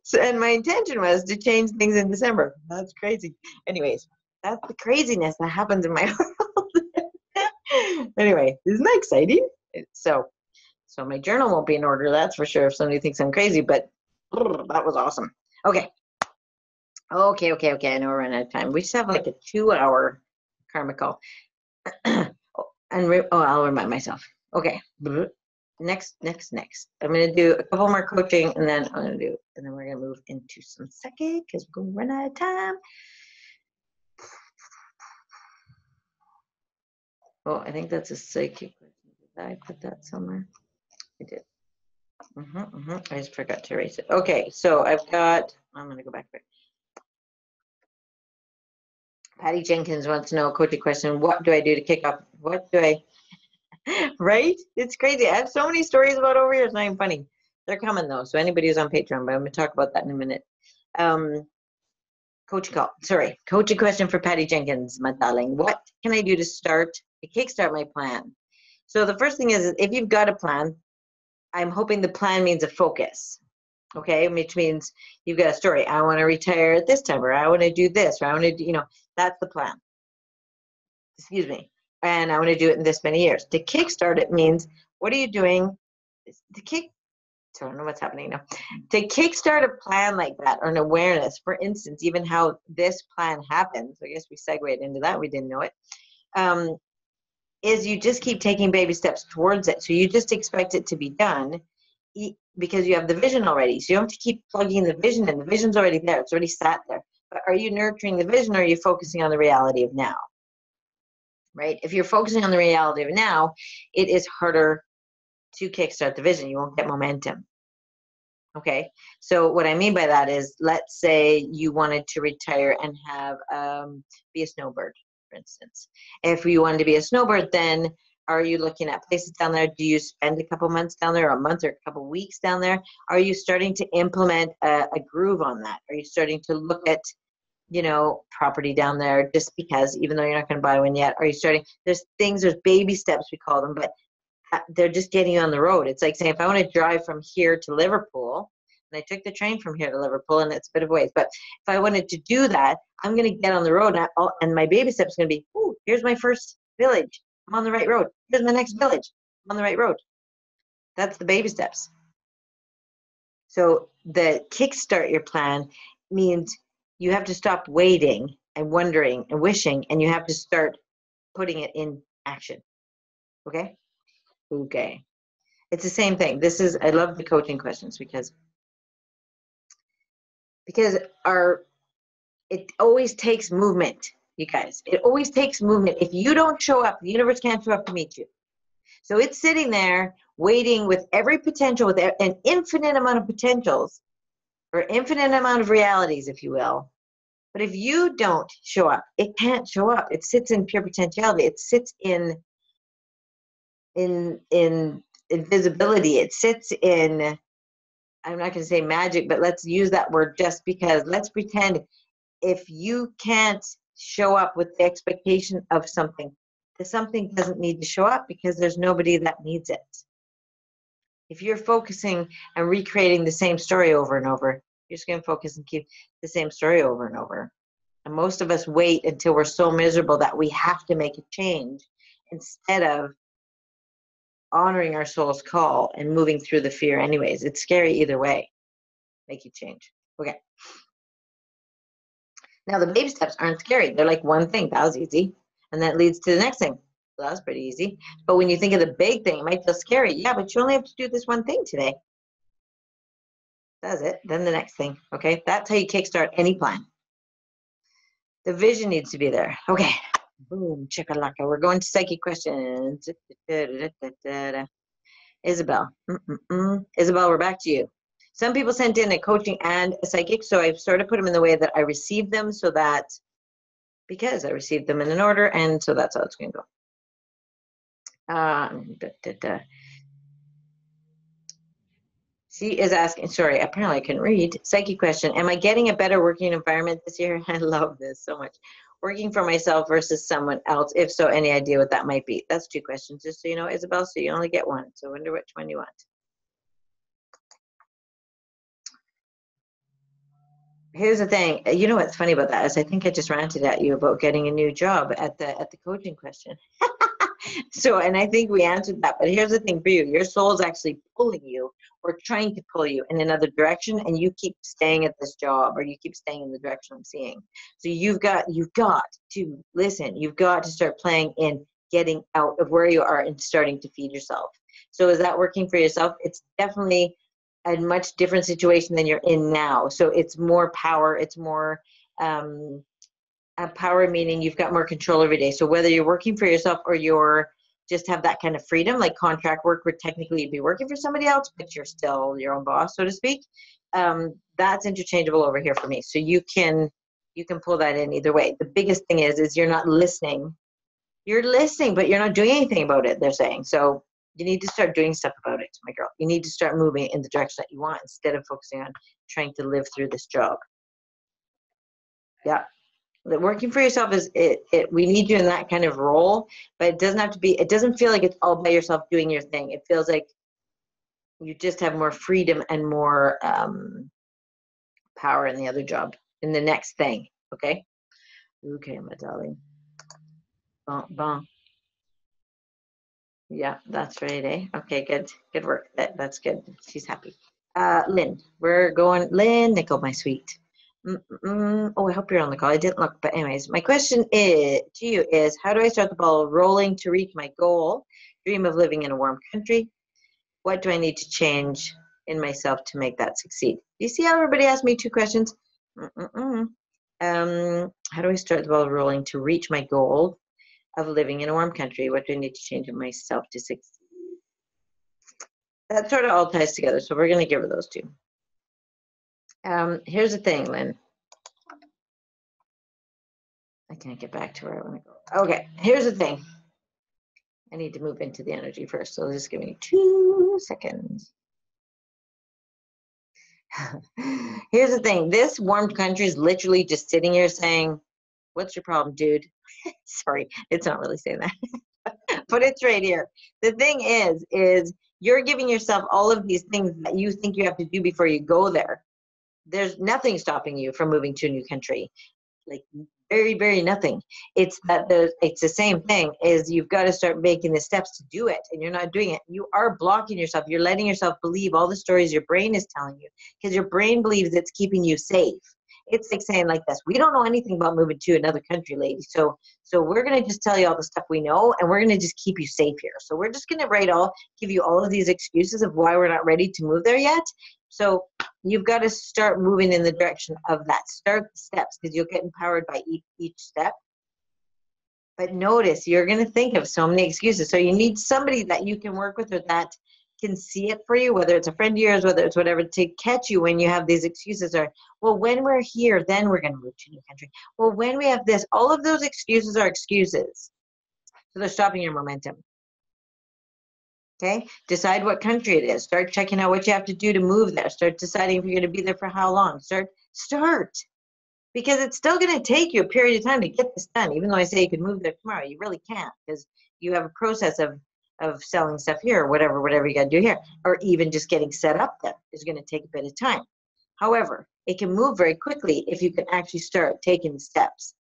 So, and my intention was to change things in December. That's crazy. Anyways, that's the craziness that happens in my world. Anyway, isn't that exciting? So my journal won't be in order, that's for sure, if somebody thinks I'm crazy, but that was awesome. Okay. I know we're running out of time. We just have like a 2-hour karma call. I'll remind myself. Okay. Next. I'm going to do a couple more coaching, and then we're going to move into some sake because we're going to run out of time. Oh, I think that's a psychic question. Did I put that somewhere? I did. I just forgot to erase it. Okay, so I'm going to go back there. Patty Jenkins wants to know a coaching question. What do I do to kick off? Right? It's crazy. I have so many stories about over here. It's not even funny. They're coming though. So anybody who's on Patreon, but I'm going to talk about that in a minute. Coaching question for Patty Jenkins, my darling. What can I do to kickstart my plan? So the first thing is, if you've got a plan, I'm hoping the plan means a focus. Okay, which means you've got a story. I want to retire at this time, or I want to do this, or I want to do, that's the plan. Excuse me. And I want to do it in this many years. To kickstart it means, what are you doing? I don't know what's happening now. To kickstart a plan like that, or an awareness, for instance, even how this plan happens, I guess we segued into that, we didn't know it, is you just keep taking baby steps towards it. So you just expect it to be done because you have the vision already. So you don't have to keep plugging the vision in. The vision's already there. It's already sat there. But are you nurturing the vision, or are you focusing on the reality of now? Right? If you're focusing on the reality of now, it is harder to kickstart the vision. You won't get momentum. Okay, so what I mean by that is, let's say you wanted to retire and have be a snowbird, for instance. If you wanted to be a snowbird, then are you looking at places down there? Do you spend a couple months down there, or a month, or a couple weeks down there? Are you starting to implement a groove on that? Are you starting to look at, property down there, just because, even though you're not going to buy one yet? Are you starting? There's baby steps, we call them, but they're just getting you on the road. It's like saying, if I want to drive from here to Liverpool, and I took the train from here to Liverpool, and it's a bit of ways, but if I wanted to do that, I'm going to get on the road, and my baby steps going to be, here's my first village. I'm on the right road. Here's my next village. I'm on the right road. That's the baby steps. So the kickstart your plan means you have to stop waiting and wondering and wishing, and you have to start putting it in action. Okay? Okay. It's the same thing. I love the coaching questions because it always takes movement, you guys. It always takes movement. If you don't show up, the universe can't show up to meet you. So it's sitting there waiting with every potential, with an infinite amount of potentials, or infinite amount of realities, if you will. But if you don't show up, it can't show up. It sits in pure potentiality. It sits in invisibility. It sits in, I'm not going to say magic, but let's use that word just because. Let's pretend if you can't show up with the expectation of something, the something doesn't need to show up because there's nobody that needs it. If you're focusing and recreating the same story over and over, you're just going to focus and keep the same story over and over. And most of us wait until we're so miserable that we have to make a change instead of honoring our soul's call and moving through the fear anyways. It's scary either way. Make you change. Okay. Now the baby steps aren't scary. They're like one thing. That was easy. And that leads to the next thing. So that was pretty easy. But when you think of the big thing, it might feel scary. Yeah, but you only have to do this one thing today. That's it. Then the next thing. Okay. That's how you kickstart any plan. The vision needs to be there. Okay. Boom. Chicka-lacka. We're going to psychic questions. Isabel. Isabel, we're back to you. Some people sent in a coaching and a psychic, so I've sort of put them in the way that I received them so that, because I received them in an order, and so that's how it's going to go. She is asking, sorry, apparently I couldn't read. Psychic question. Am I getting a better working environment this year? I love this so much. Working for myself versus someone else. If so, any idea what that might be? That's 2 questions, just so you know, Isabel, so you only get 1. So I wonder which one you want. Here's the thing. You know what's funny about that is I think I just ranted at you about getting a new job at the coaching question. So, and I think we answered that. But here's the thing for you. Your soul's actually pulling you or trying to pull you in another direction, and you keep staying at this job, or you keep staying in the direction I'm seeing. So you've got to listen. You've got to start playing in getting out of where you are and starting to feed yourself. So is that working for yourself? It's definitely a much different situation than you're in now. So it's more power. It's more power, meaning you've got more control every day. So whether you're working for yourself or you're just have that kind of freedom, like contract work where technically you'd be working for somebody else, but you're still your own boss, so to speak. That's interchangeable over here for me. So you can pull that in either way. The biggest thing is you're not listening. You're listening, but you're not doing anything about it, they're saying. So you need to start doing stuff about it, my girl. You need to start moving in the direction that you want instead of focusing on trying to live through this job. Yeah. Working for yourself is we need you in that kind of role, but it doesn't have to be, it doesn't feel like it's all by yourself doing your thing. It feels like you just have more freedom and more power in the other job, in the next thing. Okay. Okay, my darling. Bon, bon. Yeah, that's right, eh? Okay, good work. That's good. She's happy. Lynn, we're going, Lynn Nickel, my sweet. Oh, I hope you're on the call. I didn't look, but anyways, my question to you is, how do I start the ball rolling to reach my goal? Dream of living in a warm country. What do I need to change in myself to make that succeed? You see how everybody asked me 2 questions? How do I start the ball rolling to reach my goal of living in a warm country? What do I need to change in myself to succeed? That sort of all ties together, so we're going to give her those 2. Here's the thing, Lynn. I can't get back to where I want to go. Okay, here's the thing. I need to move into the energy first, so just give me 2 seconds. Here's the thing. This warmed country is literally just sitting here saying, what's your problem, dude? Sorry, it's not really saying that. But it's right here. The thing is you're giving yourself all of these things that you think you have to do before you go there. There's nothing stopping you from moving to a new country. Like very, very nothing. It's that it's the same thing, is you've got to start making the steps to do it, and you're not doing it. You are blocking yourself. You're letting yourself believe all the stories your brain is telling you, because your brain believes it's keeping you safe. It's like saying like this, we don't know anything about moving to another country, lady. So we're going to just tell you all the stuff we know, and we're going to just keep you safe here. So we're just going to give you all of these excuses of why we're not ready to move there yet. So you've got to start moving in the direction of that. Start the steps, because you'll get empowered by each step. But notice, you're going to think of so many excuses. So you need somebody that you can work with, or that can see it for you, whether it's a friend of yours, whether it's whatever, to catch you when you have these excuses. Or, well, when we're here, then we're going to move to a new country. Well, when we have this, all of those excuses are excuses. So they're stopping your momentum. Okay, decide what country it is. Start checking out what you have to do to move there. Start deciding if you're going to be there for how long. Start, because it's still going to take you a period of time to get this done. Even though I say you could move there tomorrow, you really can't, because you have a process of selling stuff here, or whatever you got to do here, or even just getting set up there is going to take a bit of time. However, It can move very quickly if you can actually start taking the steps.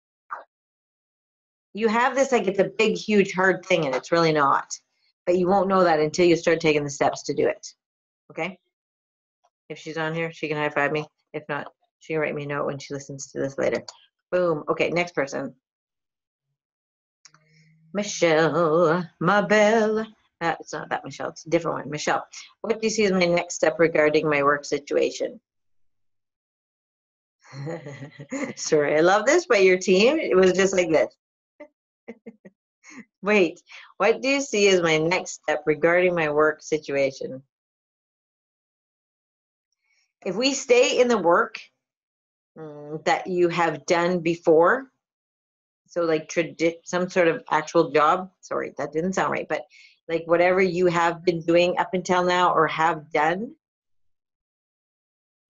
You have this like it's a big, huge, hard thing, and it's really not. But you won't know that until you start taking the steps to do it. Okay? If she's on here, she can high five me. If not, she can write me a note when she listens to this later. Boom. Okay, next person. Michelle, my belle. It's not that Michelle, it's a different one. Michelle, what do you see as my next step regarding my work situation? Sorry, I love this, but your team, it was just like this. Wait, what do you see as my next step regarding my work situation? If we stay in the work that you have done before, so like some sort of actual job, sorry, that didn't sound right, but like whatever you have been doing up until now or have done,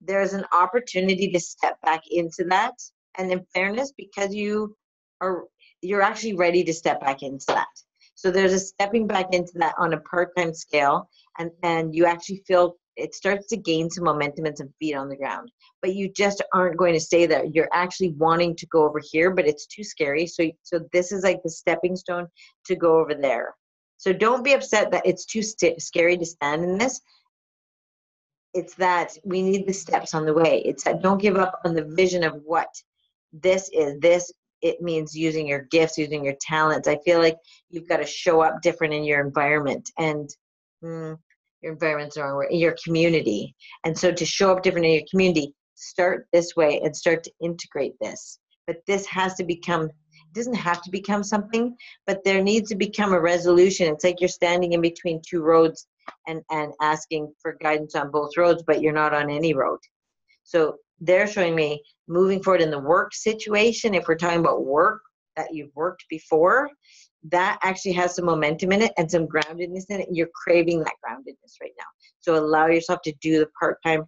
there's an opportunity to step back into that. And in fairness, because you're actually ready to step back into that. So there's a stepping back into that on a part-time scale, and you actually feel it starts to gain some momentum and some feet on the ground. But you just aren't going to stay there. You're actually wanting to go over here, but it's too scary. So this is like the stepping stone to go over there. So don't be upset that it's too scary to stand in this. It's that we need the steps on the way. It's that don't give up on the vision of what this is. It means using your gifts, using your talents. I feel like you've got to show up different in your environment, and your environment's the wrong word, in your community. And so to show up different in your community, start this way and start to integrate this. But this has to become, it doesn't have to become something, but there needs to become a resolution. It's like you're standing in between two roads and asking for guidance on both roads, but you're not on any road. So they're showing me moving forward in the work situation. If we're talking about work that you've worked before, that actually has some momentum in it and some groundedness in it. You're craving that groundedness right now. So allow yourself to do the part-time,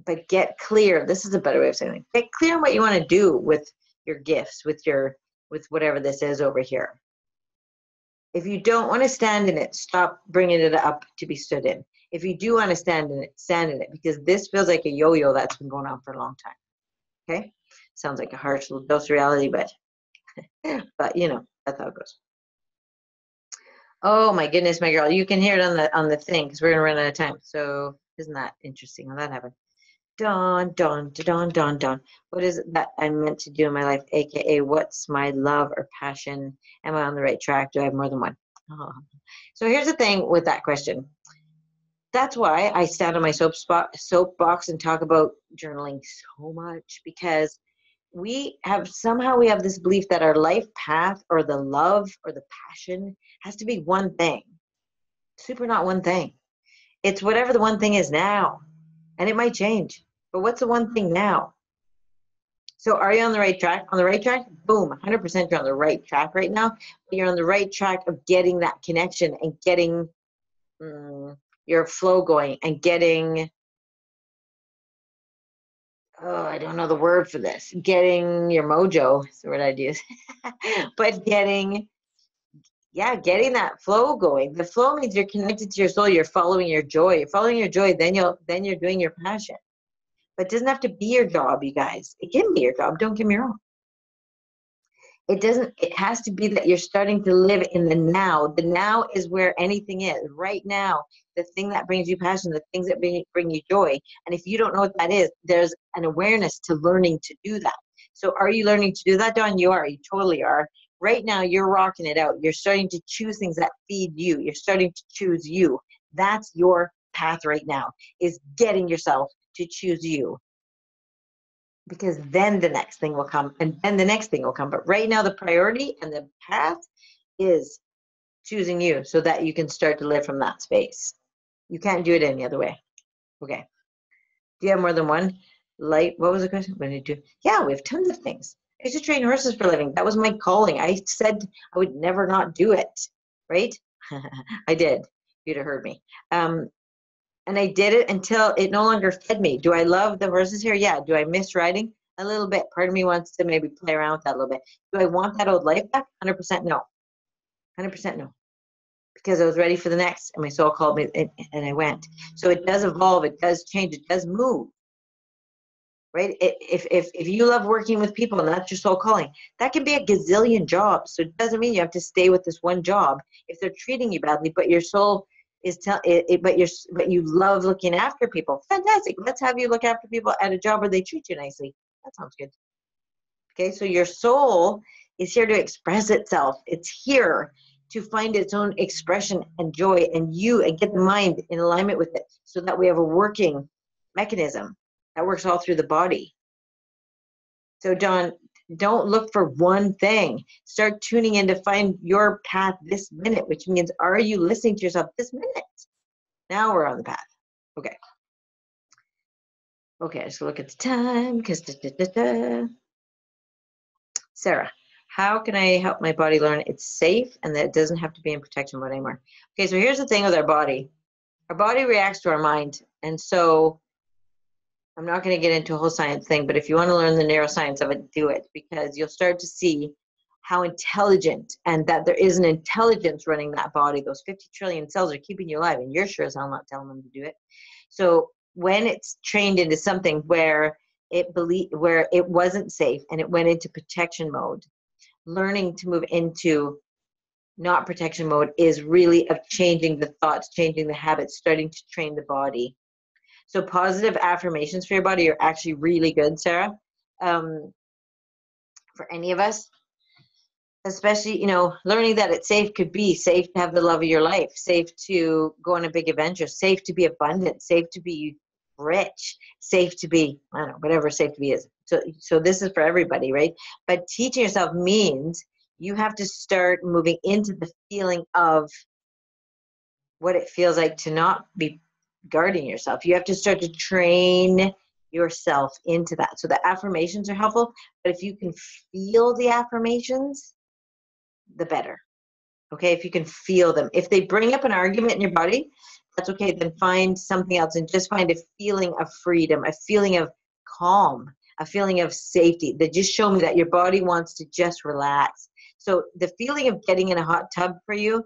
but get clear. This is a better way of saying it. Get clear on what you want to do with your gifts, with whatever this is over here. If you don't want to stand in it, stop bringing it up to be stood in. If you do want to stand in it, because this feels like a yo-yo that's been going on for a long time. Okay? Sounds like a harsh little dose of reality, but you know, that's how it goes. Oh my goodness, my girl, you can hear it on the thing because we're gonna run out of time. So isn't that interesting how that happened? Dawn, dawn, dawn, dawn, dawn. What is it that I'm meant to do in my life? AKA, what's my love or passion? Am I on the right track? Do I have more than one? Oh. So here's the thing with that question. That's why I stand on my soapbox and talk about journaling so much, because we have this belief that our life path or the love or the passion has to be one thing. Super not one thing. It's whatever the one thing is now. And it might change. But what's the one thing now? So are you on the right track? On the right track? Boom, 100% you're on the right track right now. You're on the right track of getting that connection and getting your flow going and getting, I don't know the word for this, getting your mojo is the word I'd use. But getting that flow going. The flow means you're connected to your soul. You're following your joy. You're following your joy. Then you're doing your passion. But it doesn't have to be your job, you guys. It can be your job. Don't get me wrong. It has to be that you're starting to live in the now. The now is where anything is. Right now, the thing that brings you passion, the things that bring you joy. And if you don't know what that is, there's an awareness to learning to do that. So are you learning to do that, Dawn? You are. You totally are. Right now, you're rocking it out. You're starting to choose things that feed you. You're starting to choose you. That's your path right now, is getting yourself to choose you. Because then the next thing will come, and then the next thing will come. But right now, the priority and the path is choosing you so that you can start to live from that space. You can't do it any other way. Okay. Do you have more than one? What was the question? What do you do? Yeah, we have tons of things. I used to train horses for a living. That was my calling. I said I would never not do it, right? I did. You'd have heard me. And I did it until it no longer fed me. Do I love the horses here? Yeah. Do I miss riding? A little bit. Part of me wants to maybe play around with that a little bit. Do I want that old life back? 100% no. 100% no. Because I was ready for the next, and my soul called me, and I went. So it does evolve. It does change. It does move. right? If you love working with people and that's your soul calling, that can be a gazillion jobs. So it doesn't mean you have to stay with this one job if they're treating you badly, but your soul is but you love looking after people. Fantastic. Let's have you look after people at a job where they treat you nicely. That sounds good. Okay, so your soul is here to express itself. It's here to find its own expression and joy, and get the mind in alignment with it, so that we have a working mechanism that works all through the body. So John, don't look for one thing. Start tuning in to find your path this minute, which means, are you listening to yourself this minute? Now we're on the path. Okay. Okay, just look at the time, because Sarah, how can I help my body learn it's safe and that it doesn't have to be in protection mode anymore? Okay, so here's the thing with our body. Our body reacts to our mind. And so I'm not going to get into a whole science thing, but if you want to learn the neuroscience of it, do it, because you'll start to see how intelligent, and that there is an intelligence running that body. Those 50 trillion cells are keeping you alive, and you're sure as hell not telling them to do it. So when it's trained into something where it wasn't safe and it went into protection mode, learning to move into not protection mode is really of changing the thoughts, changing the habits, starting to train the body. So positive affirmations for your body are actually really good, Sarah, for any of us. Especially, learning that it's safe could be safe to have the love of your life, safe to go on a big adventure, safe to be abundant, safe to be rich, safe to be, I don't know, whatever safe to be is. So this is for everybody, right? But teaching yourself means you have to start moving into the feeling of what it feels like to not be guarding yourself. You have to start to train yourself into that. So the affirmations are helpful, but if you can feel the affirmations, the better. Okay, if you can feel them. If they bring up an argument in your body, that's okay. Then find something else and just find a feeling of freedom, a feeling of calm, a feeling of safety that just show me that your body wants to just relax. So the feeling of getting in a hot tub for you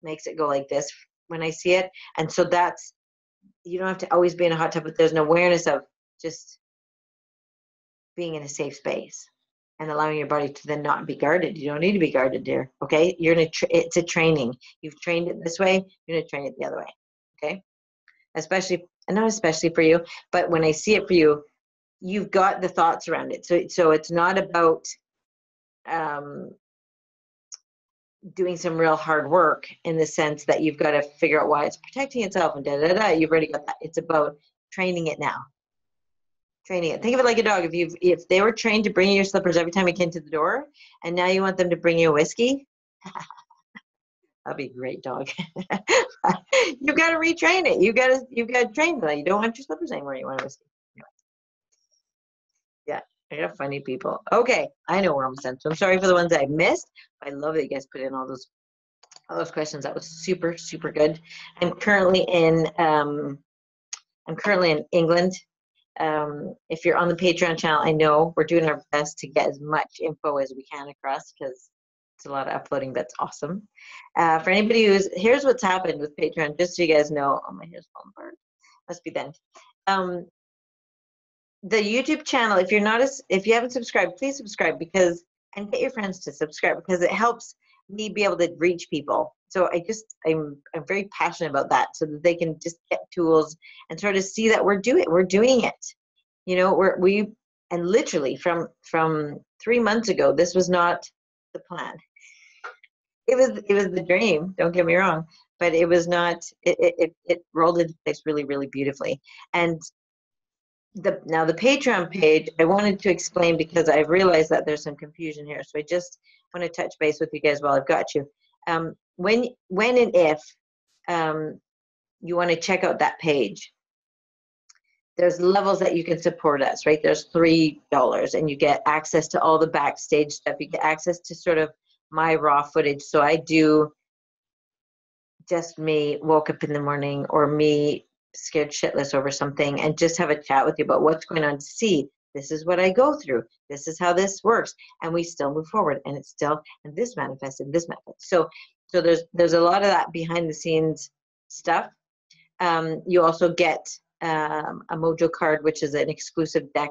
makes it go like this when I see it. And so you don't have to always be in a hot tub, but there's an awareness of just being in a safe space and allowing your body to then not be guarded. You don't need to be guarded, dear. Okay, it's a training. You've trained it this way. You're gonna train it the other way. Okay, not especially for you, but when I see it for you, you've got the thoughts around it. So it's not about doing some real hard work in the sense that you've got to figure out why it's protecting itself and You've already got that. It's about training it now. Training it. Think of it like a dog. If they were trained to bring you your slippers every time you came to the door, and now you want them to bring you a whiskey, that'd be a great dog. You've got to retrain it. You've got to train that. You don't want your slippers anymore. You want a whiskey. Yeah, I got funny people. Okay, I know we're almost done. So I'm sorry for the ones I missed. I love that you guys put in all those questions. That was super, super good. I'm currently in England. If you're on the Patreon channel, I know we're doing our best to get as much info as we can across, because it's a lot of uploading. That's awesome. For anybody here's what's happened with Patreon, just so you guys know. Oh, my hair's falling apart. Must be then. The YouTube channel, if you haven't subscribed, please subscribe, and get your friends to subscribe, because it helps me be able to reach people. So I'm very passionate about that, so that they can just get tools and sort of see that we're doing it. And literally from 3 months ago, this was not the plan. It was the dream, don't get me wrong, but it was not, it rolled into place really, really beautifully. And now the Patreon page, I wanted to explain, because I've realized that there's some confusion here. So I just want to touch base with you guys while I've got you. When and if you want to check out that page, there's levels that you can support us, right? There's $3, and you get access to all the backstage stuff. You get access to sort of my raw footage. So I do just me woke up in the morning, or me scared shitless over something, and just have a chat with you about what's going on, to see this is what I go through, this is how this works, and we still move forward, and this manifested. So there's a lot of that behind the scenes stuff. You also get a Mojo card, which is an exclusive deck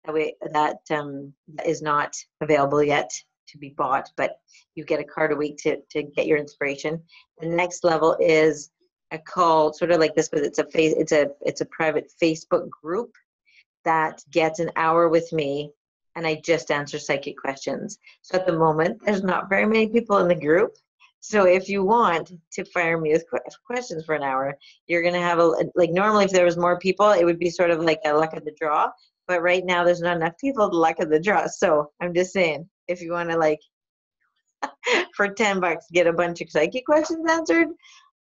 that is not available yet to be bought, but you get a card a week to get your inspiration. The next level is a call, sort of like this, but it's a private Facebook group that gets an hour with me, and I just answer psychic questions. So at the moment, there's not very many people in the group. So if you want to fire me with questions for an hour, you're going to have like normally if there was more people, it would be sort of like a luck of the draw. But right now there's not enough people to luck of the draw. So I'm just saying, if you want to like for $10 get a bunch of psychic questions answered,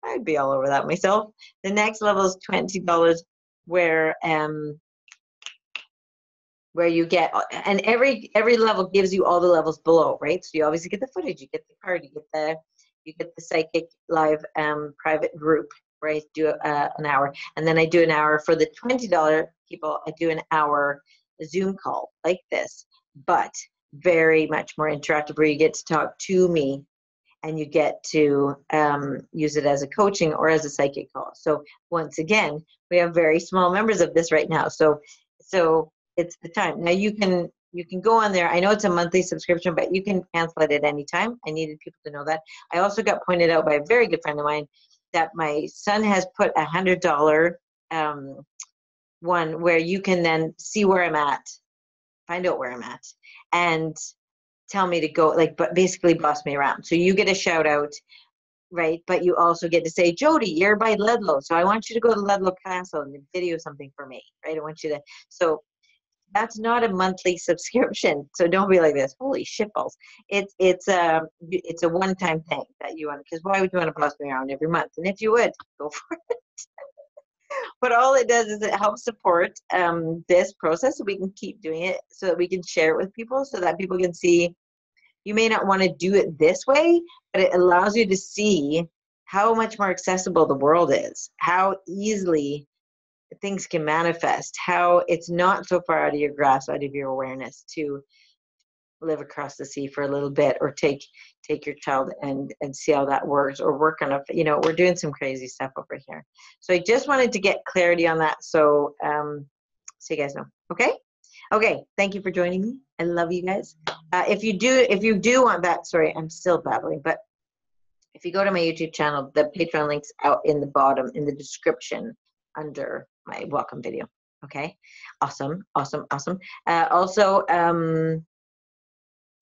I'd be all over that myself. The next level is $20 where you get, and every level gives you all the levels below, right? So you obviously get the footage, you get the card, you get the psychic live private group where I do an hour, and then I do an hour for the $20 people. I do an hour Zoom call like this, but very much more interactive, where you get to talk to me and you get to use it as a coaching or as a psychic call. So once again, we have very small members of this right now. So it's the time. Now you can go on there. I know it's a monthly subscription, but you can cancel it at any time. I needed people to know that. I also got pointed out by a very good friend of mine that my son has put $100 one where you can then see where I'm at, find out where I'm at, and tell me to go, like, but basically boss me around. So you get a shout out, right? But you also get to say, Jodie, you're by Ludlow, so I want you to go to Ludlow Castle and video something for me, right? I want you to, so that's not a monthly subscription. So don't be like this, holy shitballs. It's a one-time thing that you want, because why would you want to boss me around every month? And if you would, go for it. But all it does is it helps support this process so we can keep doing it, so that we can share it with people, so that people can see. You may not want to do it this way, but it allows you to see how much more accessible the world is, how easily things can manifest, how it's not so far out of your grasp, out of your awareness, to live across the sea for a little bit, or take your child and see how that works, or work on we're doing some crazy stuff over here. So I just wanted to get clarity on that, so you guys know. Okay, thank you for joining me. I love you guys. If you do want that, sorry, I'm still babbling, but if you go to my YouTube channel, the Patreon link's out in the bottom, in the description under my welcome video. Okay, awesome. Also,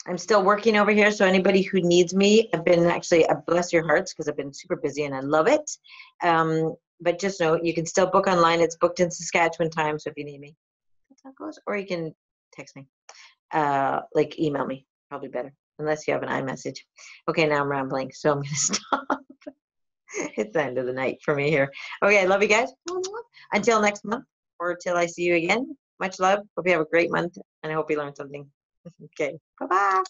I'm still working over here, so anybody who needs me, I've been actually, bless your hearts, because I've been super busy and I love it. But just know you can still book online. It's booked in Saskatchewan time, so if you need me, that's how it goes. Or you can text me, like email me, probably better, unless you have an iMessage. Okay, now I'm rambling, so I'm going to stop. It's the end of the night for me here. Okay, I love you guys. Until next month, or till I see you again, much love. Hope you have a great month, and I hope you learned something. Okay, bye-bye.